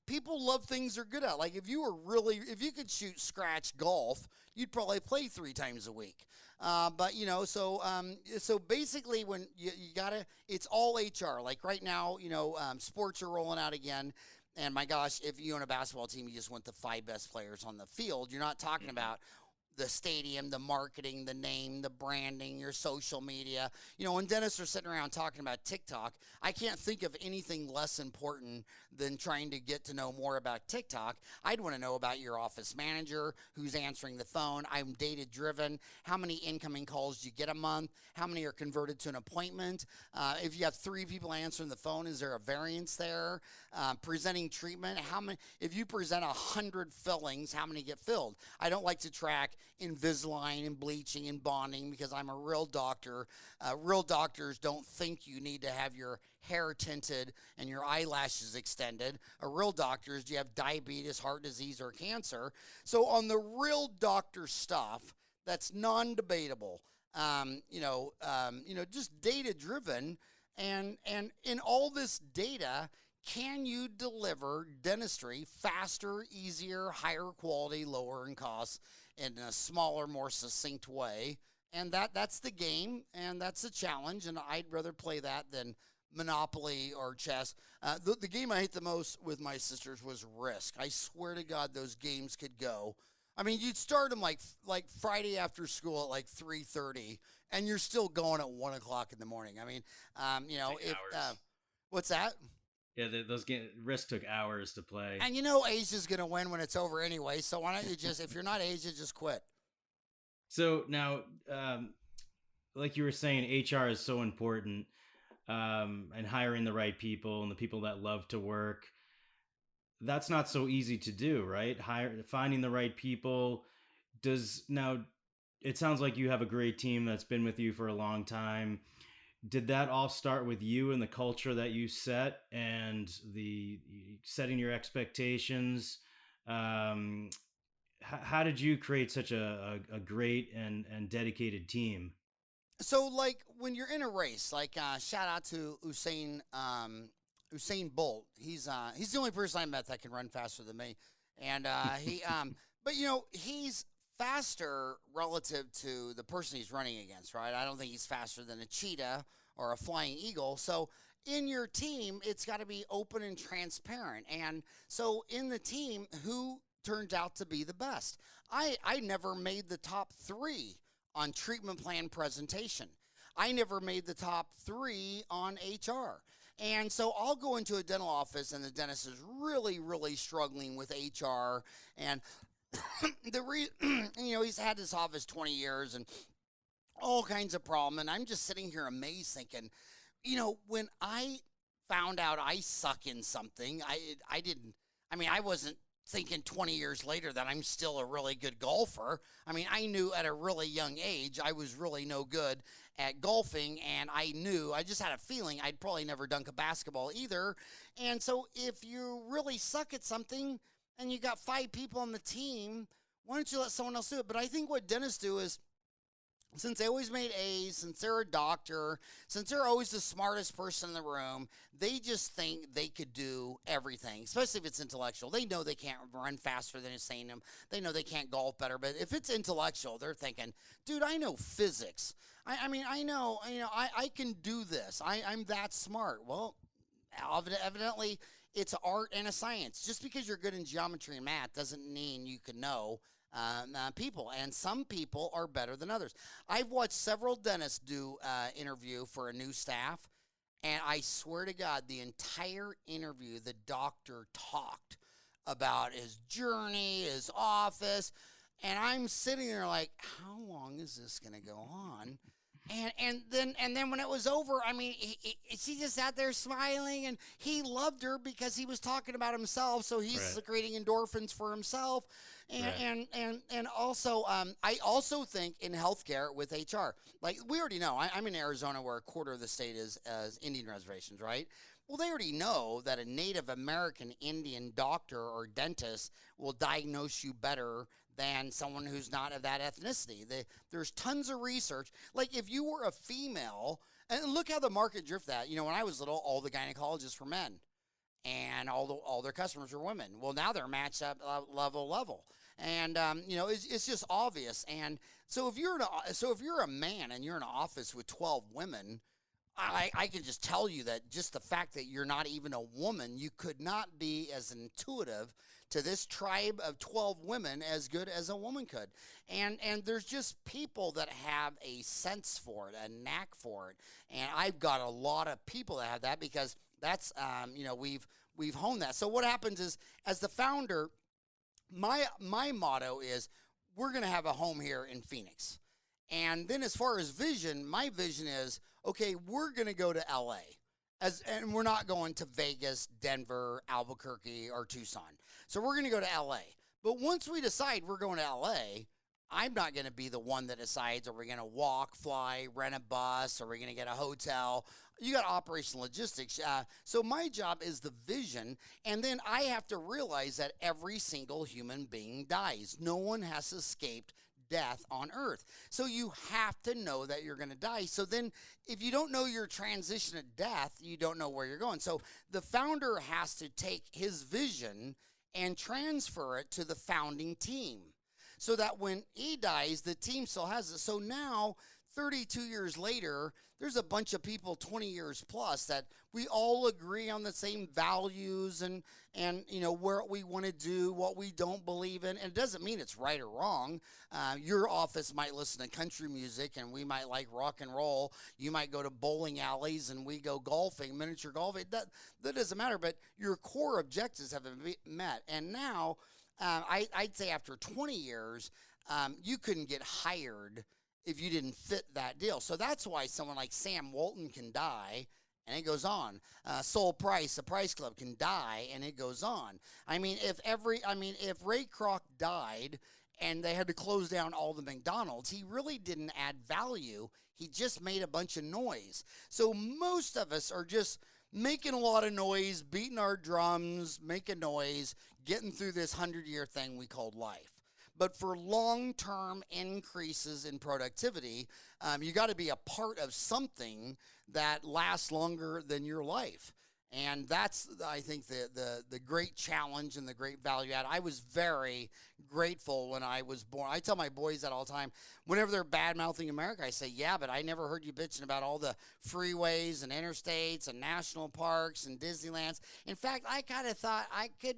People love things they're good at. Like if you could shoot scratch golf, you'd probably play 3 times a week. So basically when you gotta, it's all HR. Like right now, sports are rolling out again. And my gosh, if you own a basketball team, you just want the 5 best players on the field. You're not talking about the stadium, the marketing, the name, the branding, your social media. When dentists are sitting around talking about TikTok, I can't think of anything less important than trying to get to know more about TikTok. I'd want to know about your office manager, who's answering the phone. I'm data driven. How many incoming calls do you get a month? How many are converted to an appointment? If you have 3 people answering the phone, is there a variance there? Presenting treatment, if you present 100 fillings, how many get filled? I don't like to track Invisalign and bleaching and bonding because I'm a real doctor. Real doctors don't think you need to have your hair tinted and your eyelashes extended. A real doctor is, do you have diabetes, heart disease, or cancer? So on the real doctor stuff, that's non-debatable. Just data driven, and in all this data, can you deliver dentistry faster, easier, higher quality, lower in costs, in a smaller, more succinct way? And that's the game, and that's the challenge. And I'd rather play that than Monopoly or chess. The game I hate the most with my sisters was Risk. I swear to God, those games could go. I mean, you'd start them like Friday after school at like 3:30, and you're still going at 1 o'clock in the morning. I mean, what's that? Yeah, those Risk took hours to play. And Asia's going to win when it's over anyway. So why don't you just, if you're not Asia, just quit. So now, like you were saying, HR is so important, and hiring the right people and the people that love to work. That's not so easy to do, right? Finding the right people. It sounds like you have a great team that's been with you for a long time. Did that all start with you and the culture that you set and the setting your expectations? How did you create such a great and dedicated team? So, like, when you're in a race, like, shout out to Usain Bolt. He's the only person I met that can run faster than me, and but he's faster relative to the person he's running against, right? I don't think he's faster than a cheetah or a flying eagle. So in your team, it's got to be open and transparent. And so in the team, who turned out to be the best? I never made the top 3 on treatment plan presentation. I never made the top 3 on HR. And so I'll go into a dental office and the dentist is really, really struggling with HR. And he's had this office 20 years and all kinds of problems. And I'm just sitting here amazed thinking, when I found out I suck in something, I wasn't thinking 20 years later that I'm still a really good golfer. I mean, I knew at a really young age I was really no good at golfing, and I just had a feeling I'd probably never dunk a basketball either. And so if you really suck at something and you got 5 people on the team, why don't you let someone else do it? But I think what dentists do is, since they always made A's, since they're a doctor, since they're always the smartest person in the room, they just think they could do everything, especially if it's intellectual. They know they can't run faster than Usain Bolt. They know they can't golf better. But if it's intellectual, they're thinking, dude, I know physics. I know, I can do this. I'm that smart. Well, evidently, it's an art and a science. Just because you're good in geometry and math doesn't mean you can know people, and some people are better than others. I've watched several dentists do interview for a new staff, and I swear to God, the entire interview, the doctor talked about his journey, his office, and I'm sitting there like, how long is this going to go on? And then when it was over, she just sat there smiling, and he loved her because he was talking about himself, so he's secreting endorphins for himself. And also, I also think in healthcare with HR, like we already know, I'm in Arizona where a quarter of the state is Indian reservations, right? Well, they already know that a Native American Indian doctor or dentist will diagnose you better than someone who's not of that ethnicity. There's tons of research. Like if you were a female, and look how the market drifted that. When I was little, all the gynecologists were men, and all their customers were women. Well, now they're matched up level. And it's just obvious. And so if you're a man and you're in an office with 12 women, I can just tell you that just the fact that you're not even a woman, you could not be as intuitive to this tribe of 12 women as good as a woman could. And there's just people that have a sense for it, a knack for it. And I've got a lot of people that have that because that's, we've honed that. So what happens is, as the founder, my motto is, we're going to have a home here in Phoenix. And then as far as vision, my vision is, okay, we're going to go to LA. And we're not going to Vegas, Denver, Albuquerque, or Tucson. So we're going to go to LA. But once we decide we're going to LA, I'm not going to be the one that decides, are we going to walk, fly, rent a bus, are we going to get a hotel? You got operational logistics. So my job is the vision, and then I have to realize that every single human being dies. No one has escaped death on earth. So you have to know that you're going to die. So then if you don't know your transition to death, you don't know where you're going. So the founder has to take his vision and transfer it to the founding team, so that when he dies, the team still has it. So now, 32 years later, there's a bunch of people 20 years plus that we all agree on the same values and you know, where we want to do, what we don't believe in. And it doesn't mean it's right or wrong. Your office might listen to country music and we might like rock and roll. You might go to bowling alleys and we go golfing, miniature golfing. That doesn't matter, but your core objectives have been met. And now, I'd say after 20 years, you couldn't get hired if you didn't fit that deal. So that's why someone like Sam Walton can die, and it goes on. Sol Price, the Price Club, can die, and it goes on. I mean, if Ray Kroc died and they had to close down all the McDonald's, he really didn't add value. He just made a bunch of noise. So most of us are just making a lot of noise, beating our drums, making noise, getting through this 100-year thing we called life. But for long-term increases in productivity, you got to be a part of something that lasts longer than your life. And that's, I think, the great challenge and the great value add. I was very grateful when I was born. I tell my boys that all the time. Whenever they're bad-mouthing America, I say, yeah, but I never heard you bitching about all the freeways and interstates and national parks and Disneylands. In fact, I kind of thought I could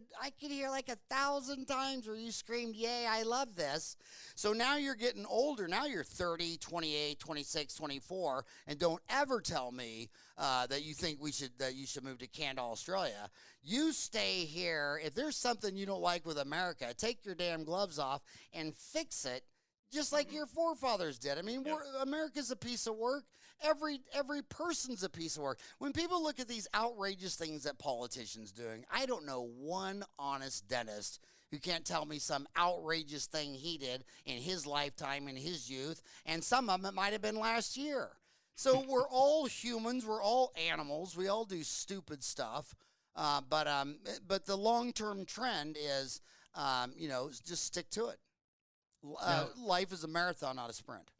hear like 1,000 times where you screamed, yay, I love this. So now you're getting older. Now you're 30, 28, 26, 24, and don't ever tell me that you think you should move to Canada, Australia. You stay here. If there's something you don't like with America, take your damn gloves off and fix it, just like your forefathers did. I mean, America's a piece of work. Every person's a piece of work. When people look at these outrageous things that politicians doing, I don't know one honest dentist who can't tell me some outrageous thing he did in his lifetime, in his youth, and some of them it might have been last year. So we're all humans. We're all animals. We all do stupid stuff. But the long-term trend is, just stick to it. Life is a marathon, not a sprint.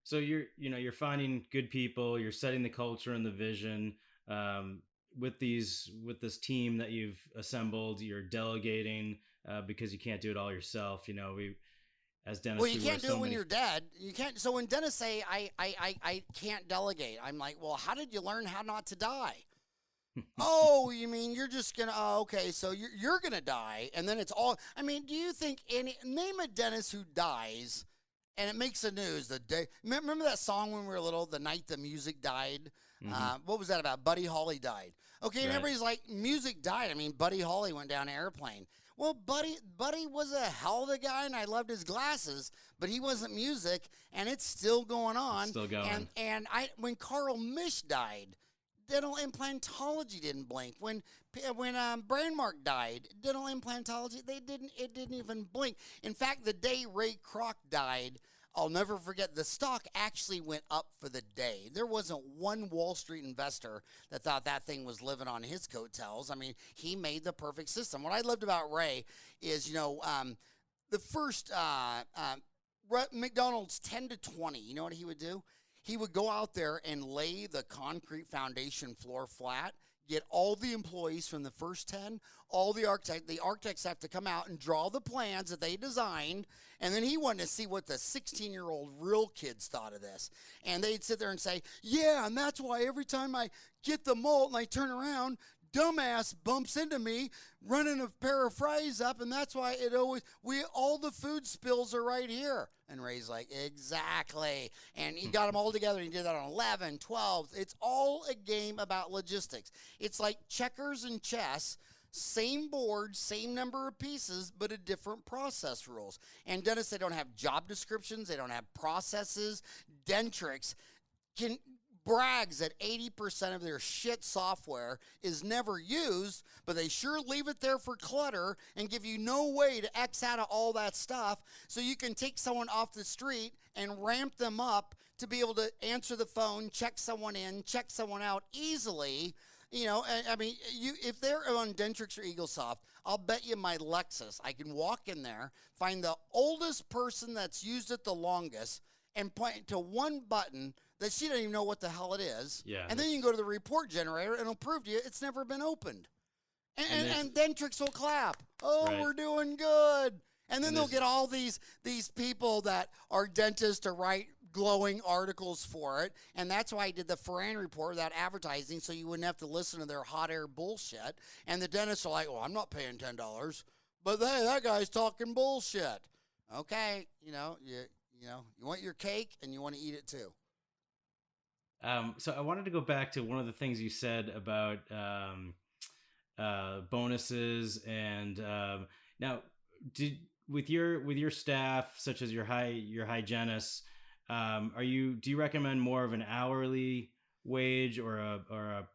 So you're finding good people. You're setting the culture and the vision. With this team that you've assembled, you're delegating because you can't do it all yourself. As dentists, well, you can't do it when you're dead. You can't. So when dentists say, I can't delegate, I'm like, well, how did you learn how not to die? Oh, you mean you're just going to, okay, so you're going to die, and then it's all, I mean, do you think name a dentist who dies, and it makes the news the day, remember that song when we were little, The Night the Music Died? Mm-hmm. What was that about? Buddy Holly died. Okay, and everybody's like, music died. I mean, Buddy Holly went down an airplane. Well, Buddy was a hell of a guy, and I loved his glasses, but he wasn't music, and it's still going on. It's still going. And when Carl Misch died, dental implantology didn't blink. When Brandmark died, dental implantology, it didn't even blink. In fact, the day Ray Kroc died, I'll never forget, the stock actually went up for the day. There wasn't one Wall Street investor that thought that thing was living on his coattails. I mean, he made the perfect system. What I loved about Ray is, the first McDonald's 10 to 20, you know what he would do? He would go out there and lay the concrete foundation floor flat, get all the employees from the first 10, all the architects have to come out and draw the plans that they designed, and then he wanted to see what the 16-year-old real kids thought of this. And they'd sit there and say, yeah, and that's why every time I get the mold and I turn around, dumbass bumps into me running a pair of fries up, and that's why all the food spills are right here. And Ray's like, exactly. And he got them all together, and he did that on 11, 12. It's all a game about logistics. It's like checkers and chess, same board, same number of pieces, but a different process rules. And dentists, they don't have job descriptions. They don't have processes. Dentrix can brags that 80% of their shit software is never used, but they sure leave it there for clutter and give you no way to X out of all that stuff so you can take someone off the street and ramp them up to be able to answer the phone, check someone in, check someone out easily. You know, I mean, if they're on Dentrix or EagleSoft, I'll bet you my Lexus, I can walk in there, find the oldest person that's used it the longest, and point to one button that she doesn't even know what the hell it is. Yeah. And then you can go to the report generator, and it'll prove to you it's never been opened. And Dentrix will clap. Oh, right. We're doing good. And then they'll get all these people that are dentists to write glowing articles for it. And that's why I did the Farran report without advertising, so you wouldn't have to listen to their hot air bullshit. And the dentists are like, well, I'm not paying $10. But hey, that guy's talking bullshit. Okay, you want your cake and you want to eat it too. So I wanted to go back to one of the things you said about bonuses, and now with your staff, such as your hygienists, do you recommend more of an hourly wage or a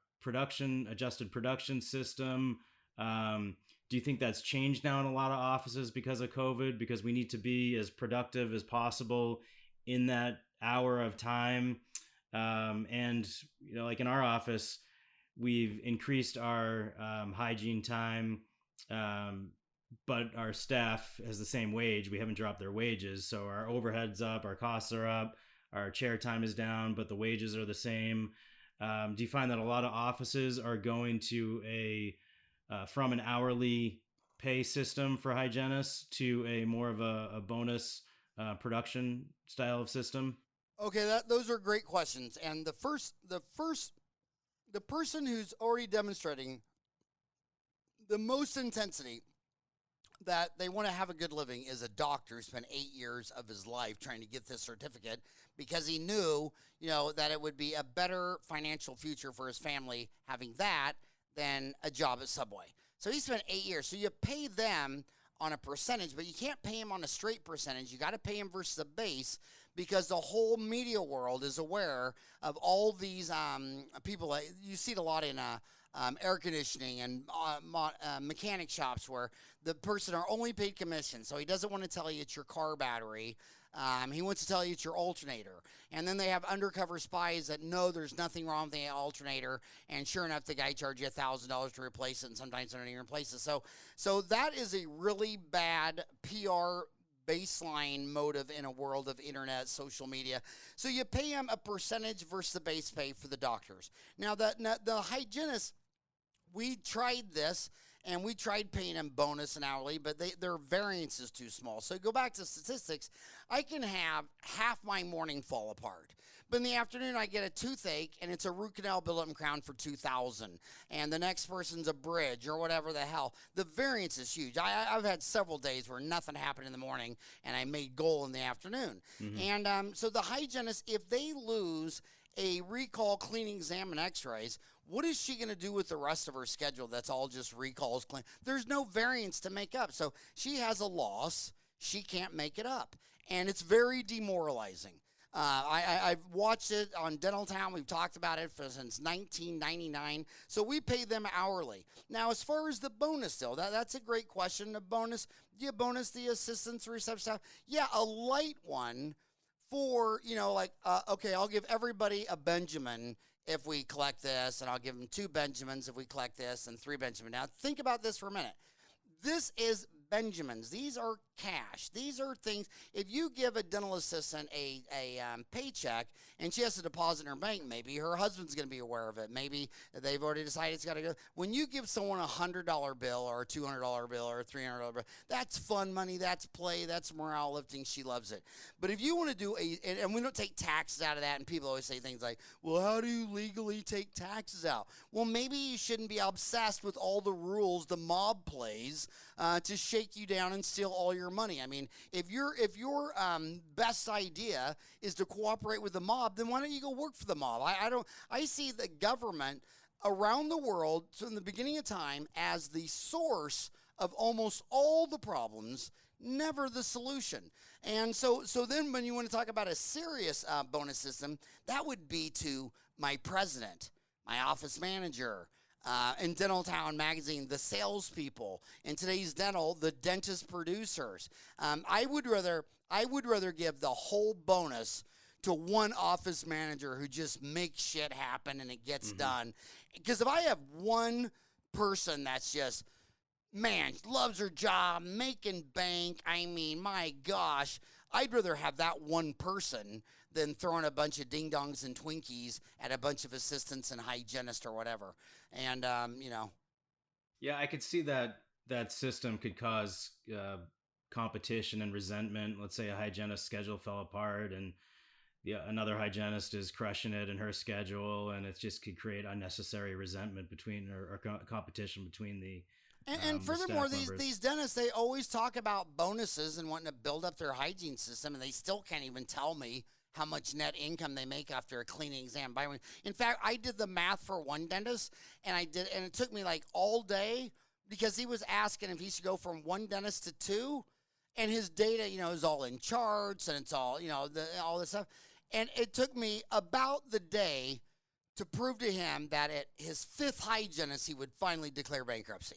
adjusted production system? Do you think that's changed now in a lot of offices because of COVID, because we need to be as productive as possible in that hour of time? And like in our office, we've increased our hygiene time, but our staff has the same wage. We haven't dropped their wages, so our overhead's up, our costs are up, our chair time is down, but the wages are the same. Do you find that a lot of offices are going to from an hourly pay system for hygienists to a more of a bonus production style of system? Okay, those are great questions. And the person who's already demonstrating the most intensity that they want to have a good living is a doctor who spent 8 years of his life trying to get this certificate because he knew, that it would be a better financial future for his family having that than a job at Subway. So he spent 8 years. So you pay them on a percentage, but you can't pay him on a straight percentage. You got to pay him versus the base, because the whole media world is aware of all these people. You see it a lot in air conditioning and mechanic shops where the person are only paid commission. So he doesn't want to tell you it's your car battery. He wants to tell you it's your alternator. And then they have undercover spies that know there's nothing wrong with the alternator. And sure enough, the guy charges you $1,000 to replace it, and sometimes they don't even replace it. So that is a really bad PR baseline motive in a world of internet, social media. So you pay them a percentage versus the base pay for the doctors. Now, the hygienists, we tried this, and we tried paying them bonus and hourly, but their variance is too small. So go back to statistics. I can have half my morning fall apart. But in the afternoon, I get a toothache, and it's a root canal build-up and crown for $2,000. And the next person's a bridge or whatever the hell. The variance is huge. I've had several days where nothing happened in the morning, and I made goal in the afternoon. Mm-hmm. And so the hygienist, if they lose a recall, cleaning, exam, and x-rays, what is she going to do with the rest of her schedule that's all just recalls, clean? There's no variance to make up. So she has a loss. She can't make it up. And it's very demoralizing. I've watched it on Dentaltown. We've talked about it since 1999. So we pay them hourly. Now, as far as the bonus, though, that's a great question. The bonus, do you bonus the assistants, reception staff? Yeah, a light one for, okay, I'll give everybody a Benjamin if we collect this, and I'll give them 2 Benjamins if we collect this, and 3 Benjamins. Now, think about this for a minute. This is Benjamins. These are cash. These are things. If you give a dental assistant a paycheck and she has to deposit in her bank, maybe her husband's going to be aware of it. Maybe they've already decided it's got to go. When you give someone a $100 bill or a $200 bill or a $300 bill, that's fun money. That's play. That's morale lifting. She loves it. But if you want to do and we don't take taxes out of that, and people always say things like, well, how do you legally take taxes out? Well, maybe you shouldn't be obsessed with all the rules the mob plays to shake you down and steal all your money. I mean, if your best idea is to cooperate with the mob, then why don't you go work for the mob? I see the government around the world from the beginning of time as the source of almost all the problems, never the solution. And so then when you want to talk about a serious bonus system, that would be to my president, my office manager, in Dentaltown magazine, the salespeople, in Today's Dental, the dentist producers. I would rather give the whole bonus to one office manager who just makes shit happen and it gets done. Because if I have one person that's just, man, loves her job, making bank, I mean, my gosh, I'd rather have that one person than throwing a bunch of ding-dongs and Twinkies at a bunch of assistants and hygienists or whatever. And, Yeah, I could see that system could cause competition and resentment. Let's say a hygienist schedule fell apart and another hygienist is crushing it in her schedule, and it just could create unnecessary resentment between or competition between the And furthermore, the staff these dentists, they always talk about bonuses and wanting to build up their hygiene system, and they still can't even tell me how much net income they make after a cleaning exam. In fact, I did the math for one dentist, and it took me like all day because he was asking if he should go from one dentist to two, and his data, is all in charts and it's all, all this stuff. And it took me about the day to prove to him that at his fifth hygienist, he would finally declare bankruptcy.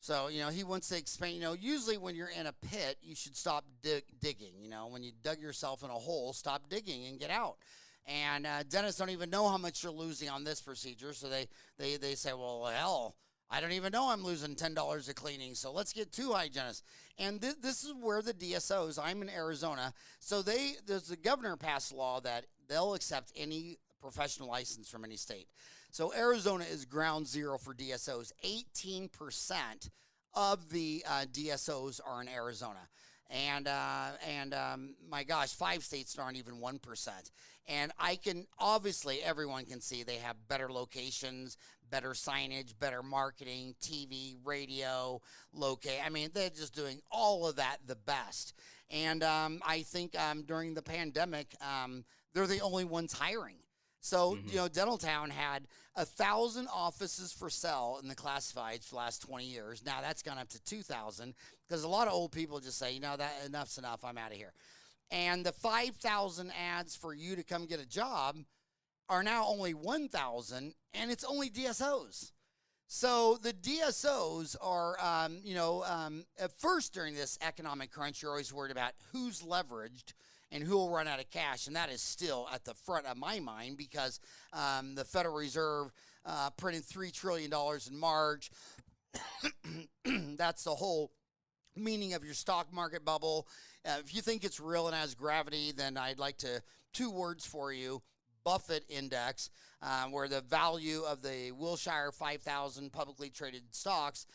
So, he wants to explain, usually when you're in a pit, you should stop digging. When you dug yourself in a hole, stop digging and get out. And dentists don't even know how much you're losing on this procedure. So they say, well, hell, I don't even know I'm losing $10 a cleaning. So let's get two hygienists. And this is where the DSOs, I'm in Arizona. So the governor passed a law that they'll accept any professional license from any state. So Arizona is ground zero for DSOs. 18% of the DSOs are in Arizona. And my gosh, 5 states aren't even 1%. And obviously everyone can see they have better locations, better signage, better marketing, TV, radio, I mean, they're just doing all of that the best. And I think during the pandemic, they're the only ones hiring. So, Dentaltown had 1,000 offices for sale in the classifieds for the last 20 years. Now that's gone up to 2,000 because a lot of old people just say, that enough's enough, I'm out of here. And the 5,000 ads for you to come get a job are now only 1,000, and it's only DSOs. So the DSOs are, at first during this economic crunch, you're always worried about who's leveraged and who will run out of cash. And that is still at the front of my mind because the Federal Reserve printed $3 trillion in March. That's the whole meaning of your stock market bubble. If you think it's real and has gravity, then I'd like two words for you. Buffett index, where the value of the Wilshire 5,000 publicly traded stocks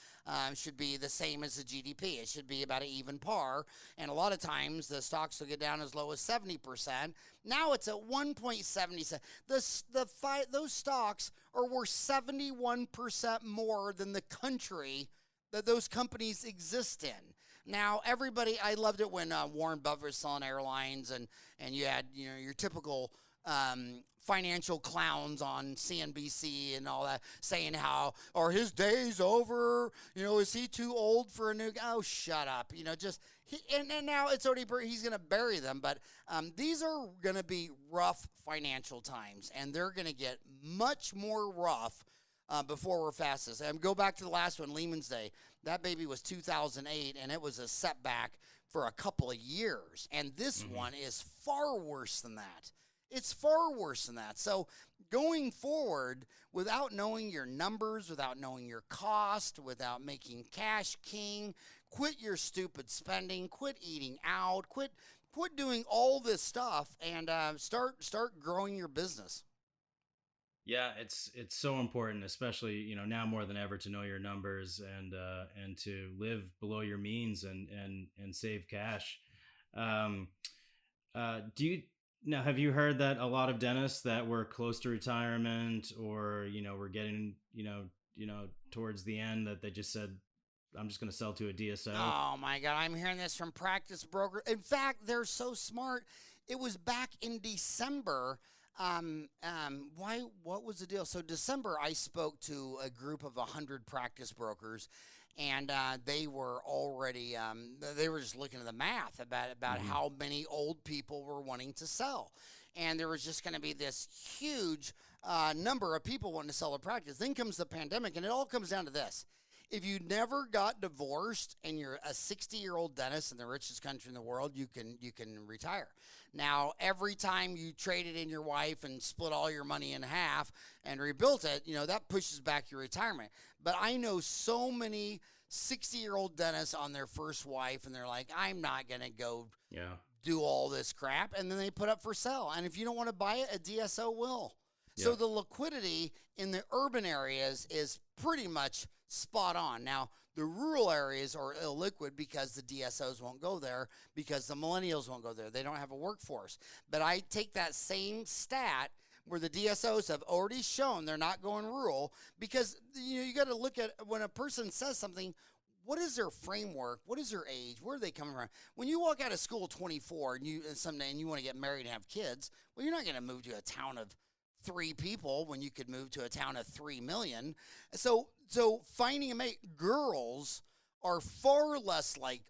should be the same as the GDP. It should be about an even par. And a lot of times the stocks will get down as low as 70%. Now it's at 1.77. Those stocks are worth 71% more than the country that those companies exist in. Now, I loved it when Warren Buffett was selling airlines and you had, your typical financial clowns on CNBC and all that saying how, are his days over? Is he too old for a new guy? Oh, shut up. And now it's already, he's going to bury them. But these are going to be rough financial times, and they're going to get much more rough before we're fastest. And go back to the last one, Lehman's Day. That baby was 2008, and it was a setback for a couple of years. And this one is far worse than that. It's far worse than that. So going forward, without knowing your numbers, without knowing your cost, without making cash king, quit your stupid spending, quit eating out, quit doing all this stuff, and start growing your business. Yeah, it's so important, especially now more than ever, to know your numbers and to live below your means and save cash. Now, have you heard that a lot of dentists that were close to retirement or, were getting, towards the end, that they just said, I'm just going to sell to a DSO? Oh, my God. I'm hearing this from practice brokers. In fact, they're so smart. It was back in December. What was the deal? So December, I spoke to a group of 100 practice brokers, and they were already they were just looking at the math about Mm-hmm. how many old people were wanting to sell, and there was just going to be this huge number of people wanting to sell a practice. Then comes the pandemic, and it all comes down to this: if you never got divorced and you're a 60-year-old dentist in the richest country in the world, you can retire. Now, every time you traded in your wife and split all your money in half and rebuilt it, that pushes back your retirement. But I know so many 60-year-old dentists on their first wife, and they're like, I'm not going to go Yeah. do all this crap, and then they put up for sale. And if you don't want to buy it, a DSO will. So Yeah. the liquidity in the urban areas is pretty much spot on. Now, the rural areas are illiquid because the DSOs won't go there, because the millennials won't go there. They don't have a workforce. But I take that same stat where the DSOs have already shown they're not going rural, because you got to look at when a person says something, what is their framework? What is their age? Where are they coming from? When you walk out of school 24 and you want to get married and have kids, well, you're not going to move to a town of 3 people when you could move to a town of 3 million. So finding a mate, girls are far less like,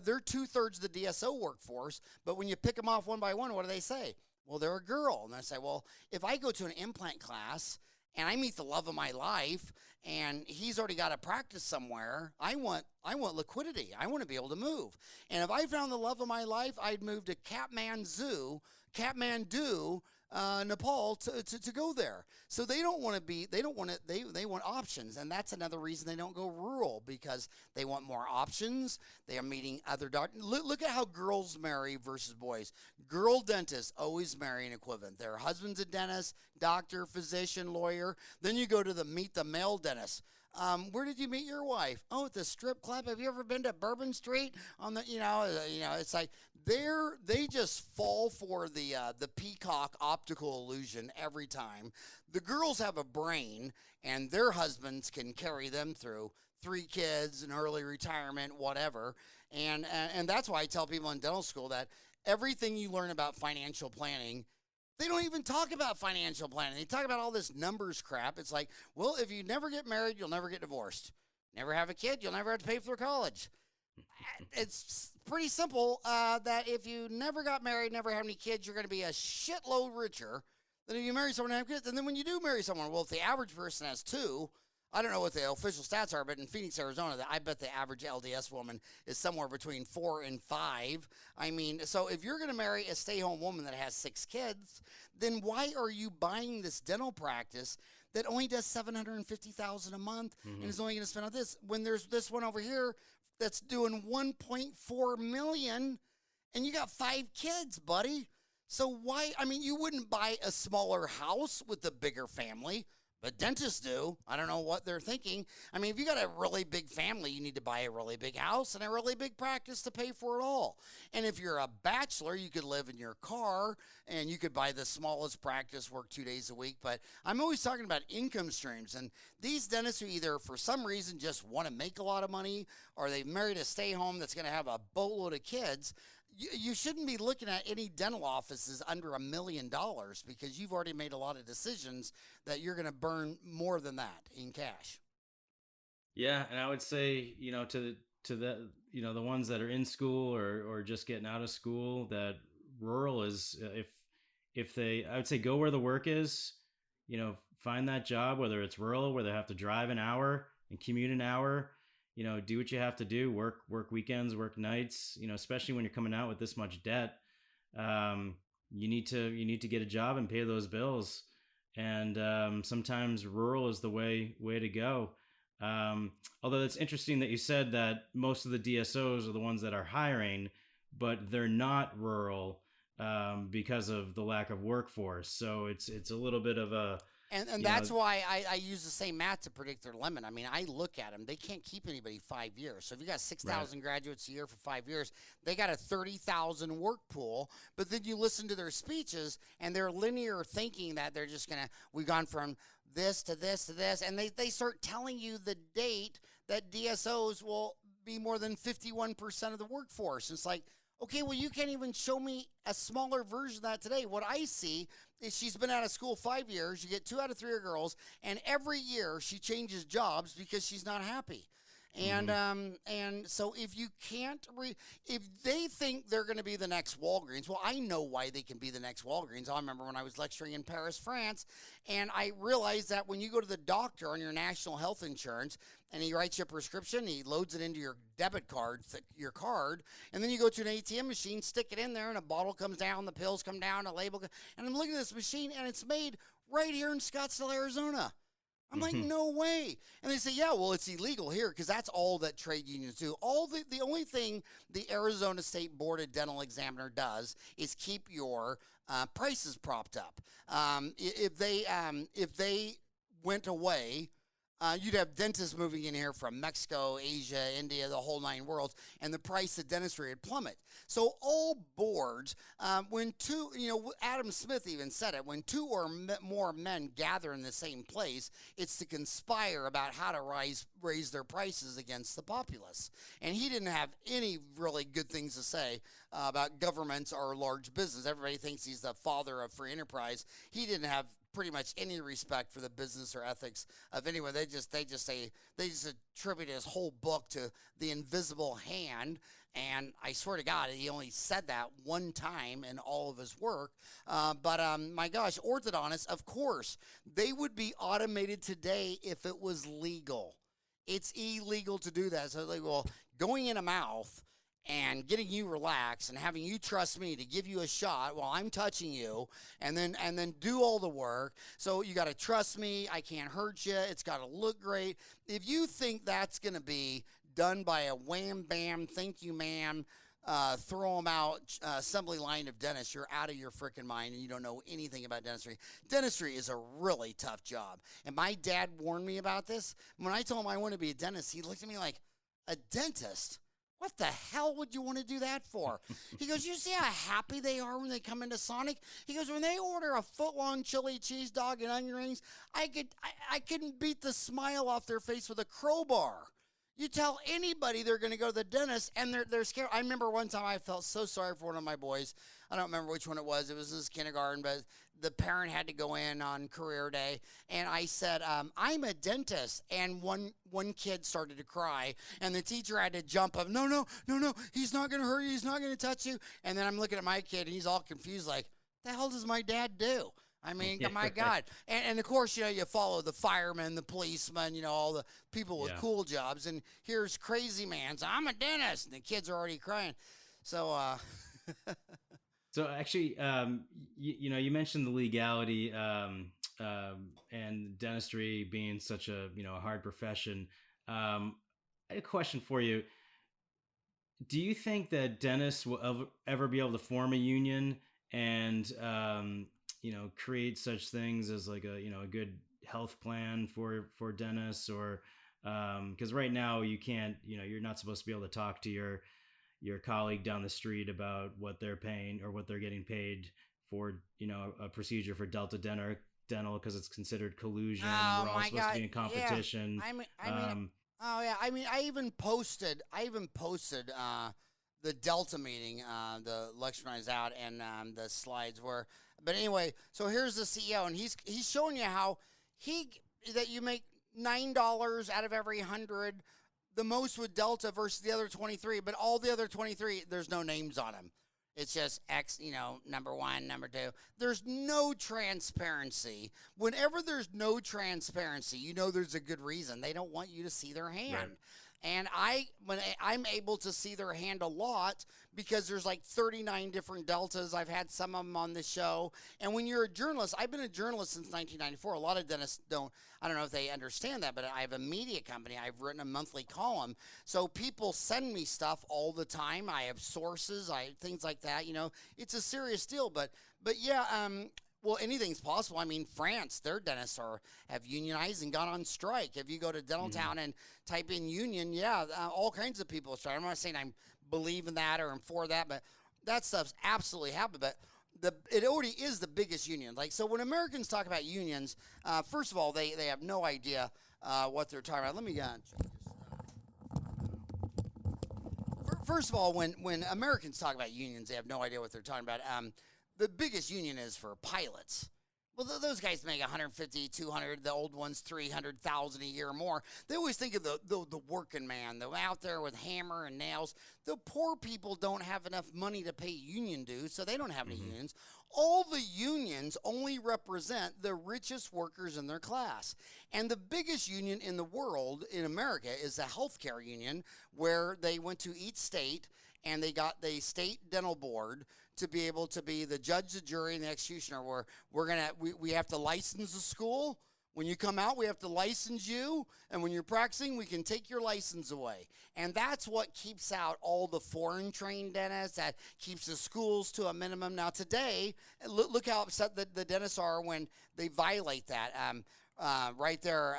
they're 2/3 of the DSO workforce, but when you pick them off one by one, what do they say? Well, they're a girl. And I say, well, if I go to an implant class and I meet the love of my life and he's already got a practice somewhere, I want liquidity. I want to be able to move. And if I found the love of my life, I'd move to Kathmandu, Nepal to go there. So they want options. And that's another reason they don't go rural, because they want more options. They are meeting other doctors. Look at how girls marry versus boys. Girl dentists always marry an equivalent. Their husband's a dentist, doctor, physician, lawyer. Then you go to meet the male dentist. Where did you meet your wife? Oh, at the strip club. Have you ever been to Bourbon Street? On the, it's like they just fall for the peacock optical illusion every time. The girls have a brain, and their husbands can carry them through 3 kids, an early retirement, whatever. And that's why I tell people in dental school that everything you learn about financial planning, they don't even talk about financial planning. They talk about all this numbers crap. It's like, well, if you never get married, you'll never get divorced. Never have a kid, you'll never have to pay for college. It's pretty simple that if you never got married, never have any kids, you're going to be a shitload richer than if you marry someone and have kids. And then when you do marry someone, well, if the average person has 2, I don't know what the official stats are, but in Phoenix, Arizona, I bet the average LDS woman is somewhere between 4 and 5. I mean, so if you're going to marry a stay-home woman that has 6 kids, then why are you buying this dental practice that only does $750,000 a month and is only going to spend on this, when there's this one over here that's doing $1.4 million and you got 5 kids, buddy? So why? I mean, you wouldn't buy a smaller house with a bigger family, but dentists do. I don't know what they're thinking. I mean, if you got a really big family, you need to buy a really big house and a really big practice to pay for it all. And if you're a bachelor, you could live in your car and you could buy the smallest practice, work 2 days a week. But I'm always talking about income streams. And these dentists who either for some reason just want to make a lot of money, or they've married a stay-home that's going to have a boatload of kids, you shouldn't be looking at any dental offices under $1 million, because you've already made a lot of decisions that you're going to burn more than that in cash. Yeah, and I would say, to the the ones that are in school or just getting out of school, that rural is, if they, I would say, go where the work is. Find that job, whether it's rural where they have to drive an hour and commute an hour. Do what you have to do, work weekends, work nights, especially when you're coming out with this much debt. You need to get a job and pay those bills. And sometimes rural is the way to go. Although it's interesting that you said that most of the DSOs are the ones that are hiring, but they're not rural because of the lack of workforce. So it's a little bit of a, And that's why I use the same math to predict their limit. I mean, I look at them. They can't keep anybody 5 years. So if you got 6,000 graduates a year for 5 years, they got a 30,000 work pool. But then you listen to their speeches, and they're linear thinking that they're just going to, we've gone from this to this to this. And they start telling you the date that DSOs will be more than 51% of the workforce. It's like, okay, well, you can't even show me a smaller version of that today. What I see is she's been out of school 5 years. You get 2 out of 3 are girls, and every year she changes jobs because she's not happy. Mm-hmm. And so if you can't if they think they're going to be the next Walgreens, well, I know why they can be the next Walgreens. I remember when I was lecturing in Paris, France, and I realized that when you go to the doctor on your national health insurance and he writes you a prescription, he loads it into your debit card, your card, and then you go to an ATM machine, stick it in there, and a bottle comes down, the pills come down, a label, and I'm looking at this machine, and it's made right here in Scottsdale, Arizona. I'm like, Mm-hmm. no way. And they say, yeah, well, it's illegal here because that's all that trade unions do. The only thing the Arizona State Board of Dental Examiner does is keep your prices propped up. If they went away, you'd have dentists moving in here from Mexico, Asia, India, the whole nine worlds, and the price of dentistry would plummet. So all boards, when two, Adam Smith even said it, when two or more men gather in the same place, it's to conspire about how to raise their prices against the populace. And he didn't have any really good things to say about governments or large business. Everybody thinks he's the father of free enterprise. He didn't have pretty much any respect for the business or ethics of anyone. They just attribute his whole book to the invisible hand. And I swear to God, he only said that one time in all of his work. But my gosh, orthodontists, of course, they would be automated today if it was legal. It's illegal to do that. So, like, well, going in a mouth and getting you relaxed and having you trust me to give you a shot while I'm touching you and then do all the work. So you got to trust me. I can't hurt you. It's got to look great. If you think that's going to be done by a wham bam, thank you ma'am, throw them out assembly line of dentists, you're out of your freaking mind and you don't know anything about dentistry. Dentistry is a really tough job. And my dad warned me about this. When I told him I want to be a dentist, he looked at me like, a dentist? What the hell would you want to do that for? He goes, you see how happy they are when they come into Sonic? He goes, when they order a foot-long chili cheese dog and onion rings, I couldn't beat the smile off their face with a crowbar. You tell anybody they're going to go to the dentist, and they're scared. I remember one time I felt so sorry for one of my boys. I don't remember which one it was. It was in his kindergarten, but the parent had to go in on career day, and I said, I'm a dentist. And one kid started to cry, and the teacher had to jump up. No, he's not going to hurt you. He's not going to touch you. And then I'm looking at my kid, and he's all confused, like, the hell does my dad do? I mean, Yeah, my right. God. And of course, you follow the firemen, the policemen, all the people with Yeah. cool jobs. And here's crazy man. So I'm a dentist. And the kids are already crying. So, So actually, you mentioned the legality and dentistry being such a a hard profession. I had a question for you. Do you think that dentists will ever be able to form a union and create such things as like a good health plan for dentists, or because right now you can't, you're not supposed to be able to talk to your colleague down the street about what they're paying or what they're getting paid for a procedure for dental because it's considered collusion. oh We're all my supposed to God. be in Yeah. competition. I mean, um, oh yeah. I mean, I even posted the Delta meeting, the lecture when I was out, and the slides were. But anyway, so here's the CEO, and he's showing you how that you make $9 out of every 100, the most with Delta versus the other 23. But all the other 23, there's no names on them. It's just X, number one, number two. There's no transparency. Whenever there's no transparency, there's a good reason. They don't want you to see their hand. right. And when I'm able to see their hand a lot because there's like 39 different deltas. I've had some of them on the show. And when you're a journalist, I've been a journalist since 1994. A lot of dentists I don't know if they understand that, but I have a media company. I've written a monthly column. So people send me stuff all the time. I have sources, things like that. It's a serious deal. But yeah, well, anything's possible. I mean, France, their dentists have unionized and gone on strike. If you go to Dentaltown and type in union, yeah, all kinds of people are striking. I'm not saying I believe in that or I'm for that, but that stuff's absolutely happened. But it already is the biggest union. Like, so when Americans talk about unions, first of all, they have no idea what they're talking about. Let me check this. First of all, when Americans talk about unions, they have no idea what they're talking about. The biggest union is for pilots. Well, those guys make 150, 200. The old ones 300,000 a year or more. They always think of the working man, the out there with hammer and nails. The poor people don't have enough money to pay union dues, so they don't have any unions. All the unions only represent the richest workers in their class. And the biggest union in the world, in America, is the healthcare union, where they went to each state and they got the state dental board to be able to be the judge, the jury, and the executioner, where we have to license the school. When you come out, we have to license you, and when you're practicing, we can take your license away. And that's what keeps out all the foreign-trained dentists, that keeps the schools to a minimum. Now today, look how upset the dentists are when they violate that. Right there,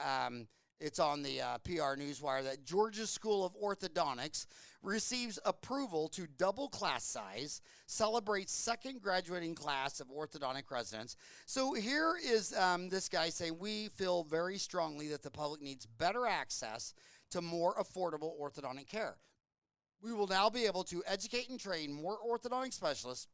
it's on the PR Newswire that Georgia School of Orthodontics receives approval to double class size, celebrates second graduating class of orthodontic residents. So here is this guy saying, we feel very strongly that the public needs better access to more affordable orthodontic care. We will now be able to educate and train more orthodontic specialists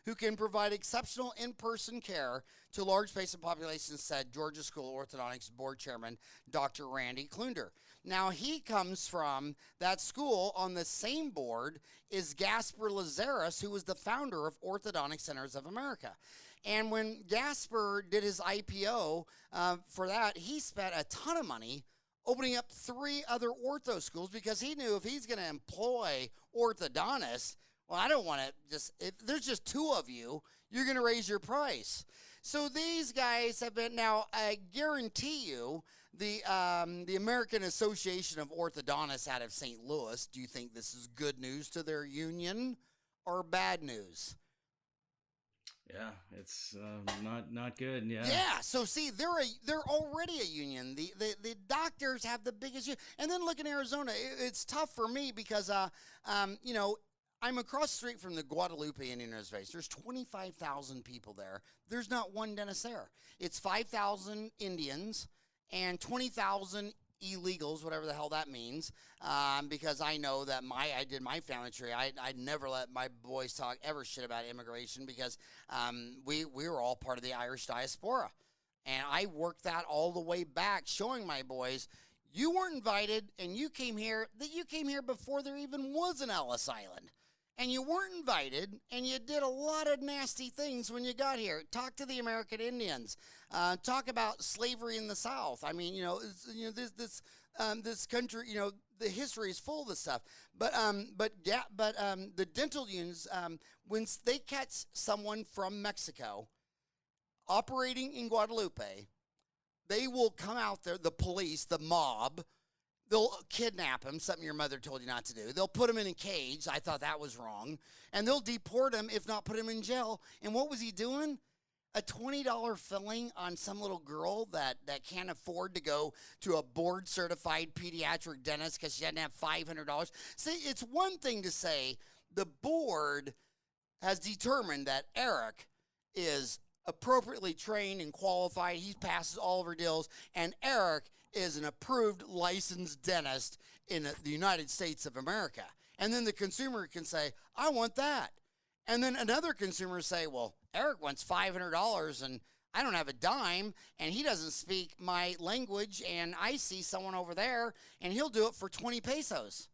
who can provide exceptional in-person care to large patient populations, said Georgia School of Orthodontics Board Chairman Dr. Randy Klunder. Now, he comes from that school. On the same board is Gasper Lazaris, who was the founder of Orthodontic Centers of America. And when Gasper did his IPO for that, he spent a ton of money opening up 3 other ortho schools, because he knew if he's going to employ orthodontists, well, I don't want to if there's just 2 of you, you're going to raise your price. So these guys have been, now I guarantee you, the American Association of Orthodontists out of St. Louis, do you think this is good news to their union or bad news? Yeah, it's not good. Yeah. Yeah. So see, they're already a union. The doctors have the biggest union. And then look in Arizona. It's tough for me because you know, I'm across the street from the Guadalupe Indian Reservation. There's 25,000 people there. There's not one dentist there. It's 5,000 Indians and 20,000 illegals, whatever the hell that means, because I know that I did my family tree. I'd never let my boys talk ever shit about immigration, because we were all part of the Irish diaspora. And I worked that all the way back, showing my boys, you weren't invited, and you came here before there even was an Ellis Island. And you weren't invited, and you did a lot of nasty things when you got here. Talk to the American Indians. Talk about slavery in the South. I mean, this country, the history is full of this stuff. But the dental unions, when they catch someone from Mexico operating in Guadalupe, they will come out there, the police, the mob. They'll kidnap him, something your mother told you not to do. They'll put him in a cage. I thought that was wrong. And they'll deport him, if not put him in jail. And what was he doing? A $20 filling on some little girl that can't afford to go to a board-certified pediatric dentist because she doesn't have $500. See, it's one thing to say the board has determined that Eric is appropriately trained and qualified. He passes all of her deals. And Eric is an approved licensed dentist in the United States of America. And then the consumer can say, I want that. And then another consumer say, well, Eric wants $500 and I don't have a dime, and he doesn't speak my language, and I see someone over there and he'll do it for 20 pesos.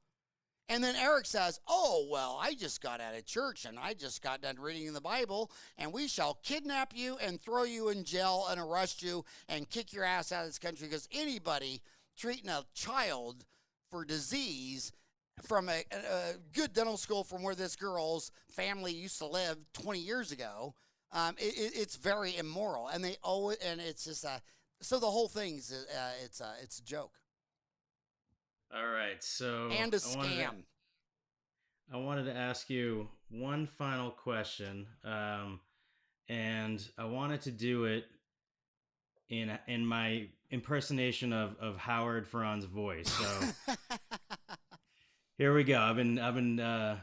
And then Eric says, oh, well, I just got out of church and I just got done reading the Bible, and we shall kidnap you and throw you in jail and arrest you and kick your ass out of this country, because anybody treating a child for disease from a good dental school from where this girl's family used to live 20 years ago, it's very immoral. And they owe it, and it's just so the whole thing's it's a joke. All right, so and a scam. I wanted to ask you one final question, and I wanted to do it in my impersonation of Howard Farran's voice. So here we go. I've been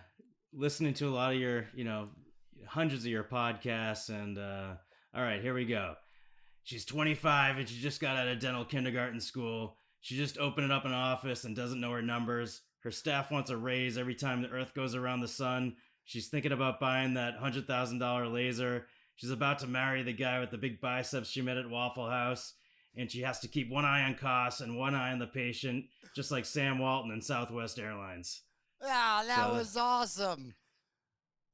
listening to a lot of your, hundreds of your podcasts, and all right, here we go. She's 25 and she just got out of dental kindergarten school. She just opened up an office and doesn't know her numbers. Her staff wants a raise every time the earth goes around the sun. She's thinking about buying that $100,000 laser. she's about to marry the guy with the big biceps she met at Waffle House, and she has to keep one eye on costs and one eye on the patient, just like Sam Walton and Southwest Airlines. Ah, that So, was awesome.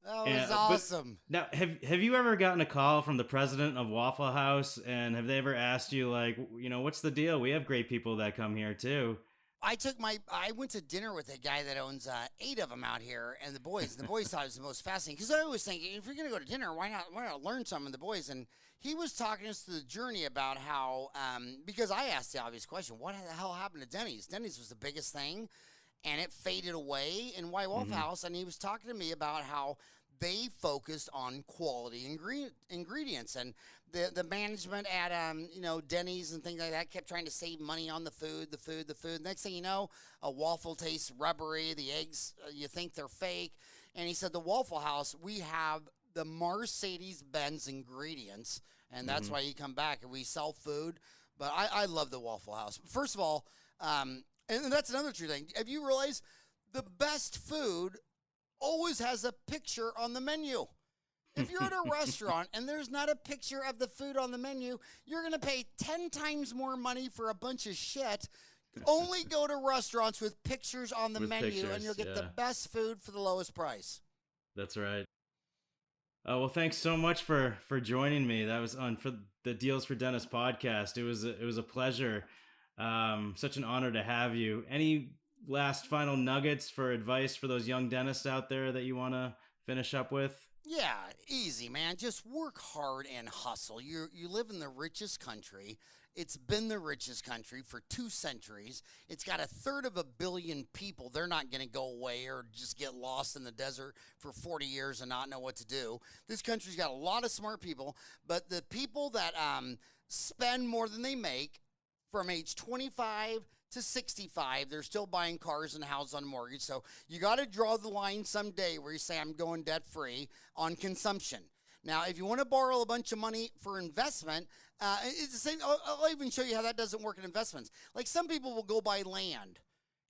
That was but awesome. now, have you ever gotten a call from the president of Waffle House, and have they ever asked you, like, what's the deal? We have great people that come here too. I went to dinner with a guy that owns 8 of them out here, and the boys thought it was the most fascinating, because I always think, if you're going to go to dinner, why not learn something of the boys? And he was talking us through the journey about how, because I asked the obvious question, what the hell happened to Denny's? Denny's was the biggest thing, and it faded away in White Wolf House, and he was talking to me about how they focused on quality ingredients, and the management at Denny's and things like that kept trying to save money on the food. Next thing you know, a waffle tastes rubbery. The eggs, you think they're fake. And he said, the Waffle House, we have the Mercedes-Benz ingredients, and that's why you come back and we sell food. But I love the Waffle House. First of all, and that's another true thing. Have you realized the best food always has a picture on the menu? If you're at a restaurant and there's not a picture of the food on the menu, you're going to pay 10 times more money for a bunch of shit. Only go to restaurants with pictures on the menu, and you'll get the best food for the lowest price. That's right. Well, thanks so much for joining me. That was on for the Deals for Dentists podcast. It was a pleasure. Such an honor to have you. Any last final nuggets for advice for those young dentists out there that you want to finish up with? Yeah, easy, man. Just work hard and hustle. You live in the richest country. It's been the richest country for 2 centuries. It's got 1/3 of a billion people. They're not going to go away or just get lost in the desert for 40 years and not know what to do. This country's got a lot of smart people, but the people that spend more than they make from age 25 to 65, they're still buying cars and houses on mortgage. So you got to draw the line someday where you say, I'm going debt free on consumption. Now, if you want to borrow a bunch of money for investment, it's the same. I'll even show you how that doesn't work in investments. Like, some people will go buy land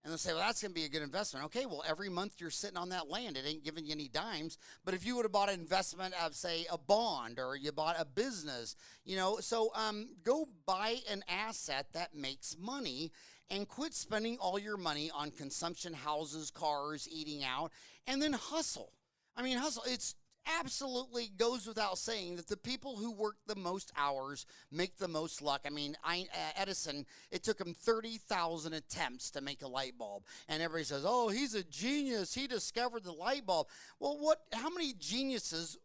and they'll say, well, that's going to be a good investment. Okay, well, every month you're sitting on that land. It ain't giving you any dimes. But if you would have bought an investment of, say, a bond, or you bought a business, so go buy an asset that makes money, and quit spending all your money on consumption, houses, cars, eating out, and then hustle. I mean, hustle. It's absolutely goes without saying that the people who work the most hours make the most luck. I mean, Edison, it took him 30,000 attempts to make a light bulb. And everybody says, oh, he's a genius. He discovered the light bulb. Well, how many geniuses,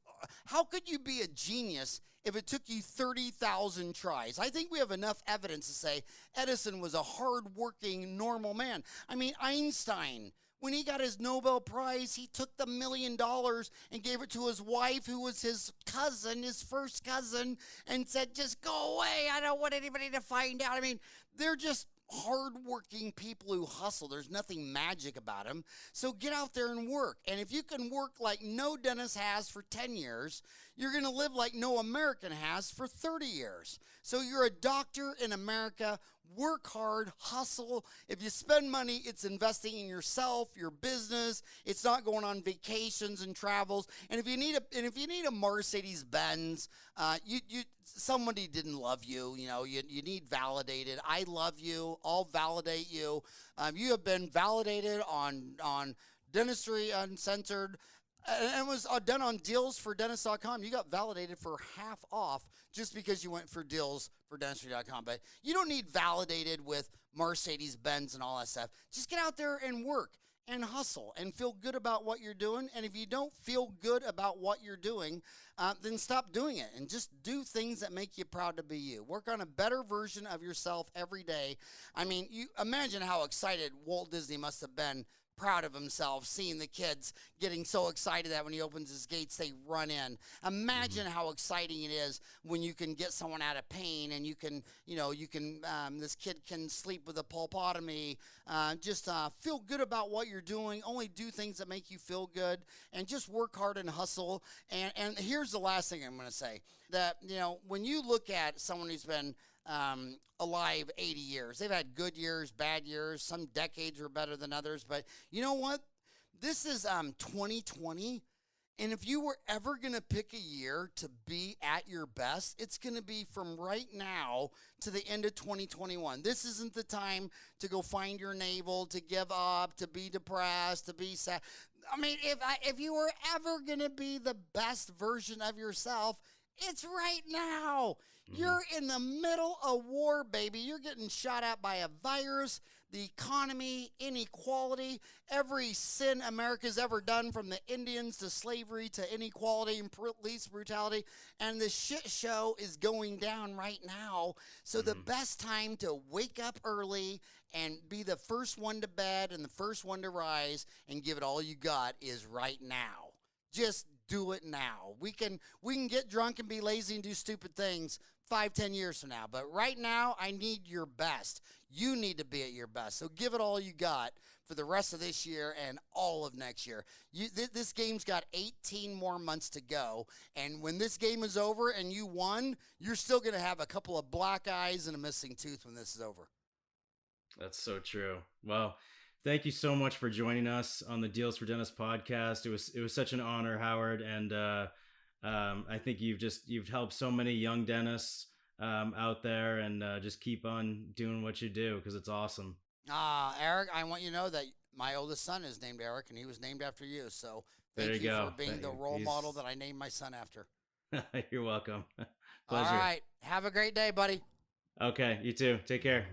how could you be a genius if it took you 30,000 tries? I think we have enough evidence to say Edison was a hard-working, normal man. I mean, Einstein, when he got his Nobel Prize, he took the $1 million and gave it to his wife, who was his cousin, his first cousin, and said, just go away. I don't want anybody to find out. I mean, they're just hardworking people who hustle. There's nothing magic about them. So get out there and work. And if you can work like no dentist has for 10 years, you're going to live like no American has for 30 years. So you're a doctor in America. Work hard, hustle. If you spend money, it's investing in yourself, your business. It's not going on vacations and travels. And if you need a Mercedes Benz, somebody didn't love you. You need validated. I love you. I'll validate you. You have been validated on Dentistry Uncensored. And it was done on dealsfordentist.com. You got validated for half off just because you went for dealsfordentistry.com. But you don't need validated with Mercedes-Benz and all that stuff. Just get out there and work and hustle and feel good about what you're doing. And if you don't feel good about what you're doing, then stop doing it and just do things that make you proud to be you. Work on a better version of yourself every day. I mean, you imagine how excited Walt Disney must have been, proud of himself, seeing the kids getting so excited that when he opens his gates, they run in. Imagine how exciting it is when you can get someone out of pain, and this kid can sleep with a pulpotomy. Just feel good about what you're doing. Only do things that make you feel good, and just work hard and hustle. And here's the last thing I'm going to say, that, when you look at someone who's been alive 80 years. They've had good years, bad years. Some decades were better than others. But you know what? This is 2020, And if you were ever going to pick a year to be at your best, it's going to be from right now to the end of 2021. This isn't the time to go find your navel, to give up, to be depressed, to be sad. I mean, if you were ever going to be the best version of yourself, it's right now. You're in the middle of war, baby. You're getting shot at by a virus, the economy, inequality, every sin America's ever done, from the Indians to slavery to inequality and police brutality. And the shit show is going down right now. So the best time to wake up early and be the first one to bed and the first one to rise and give it all you got is right now. Just do it now. We can get drunk and be lazy and do stupid things 5-10 years from now. But right now, I need your best. You need to be at your best. So give it all you got for the rest of this year and all of next year. This game's got 18 more months to go. And when this game is over and you won, you're still going to have a couple of black eyes and a missing tooth when this is over. That's so true. Well, thank you so much for joining us on the Deals for Dentists podcast. It was such an honor, Howard, and I think you've helped so many young dentists out there, and just keep on doing what you do, because it's awesome. Eric, I want you to know that my oldest son is named Eric, and he was named after you. So thank you for being the role model that I named my son after. You're welcome. Pleasure. All right. Have a great day, buddy. Okay, you too. Take care.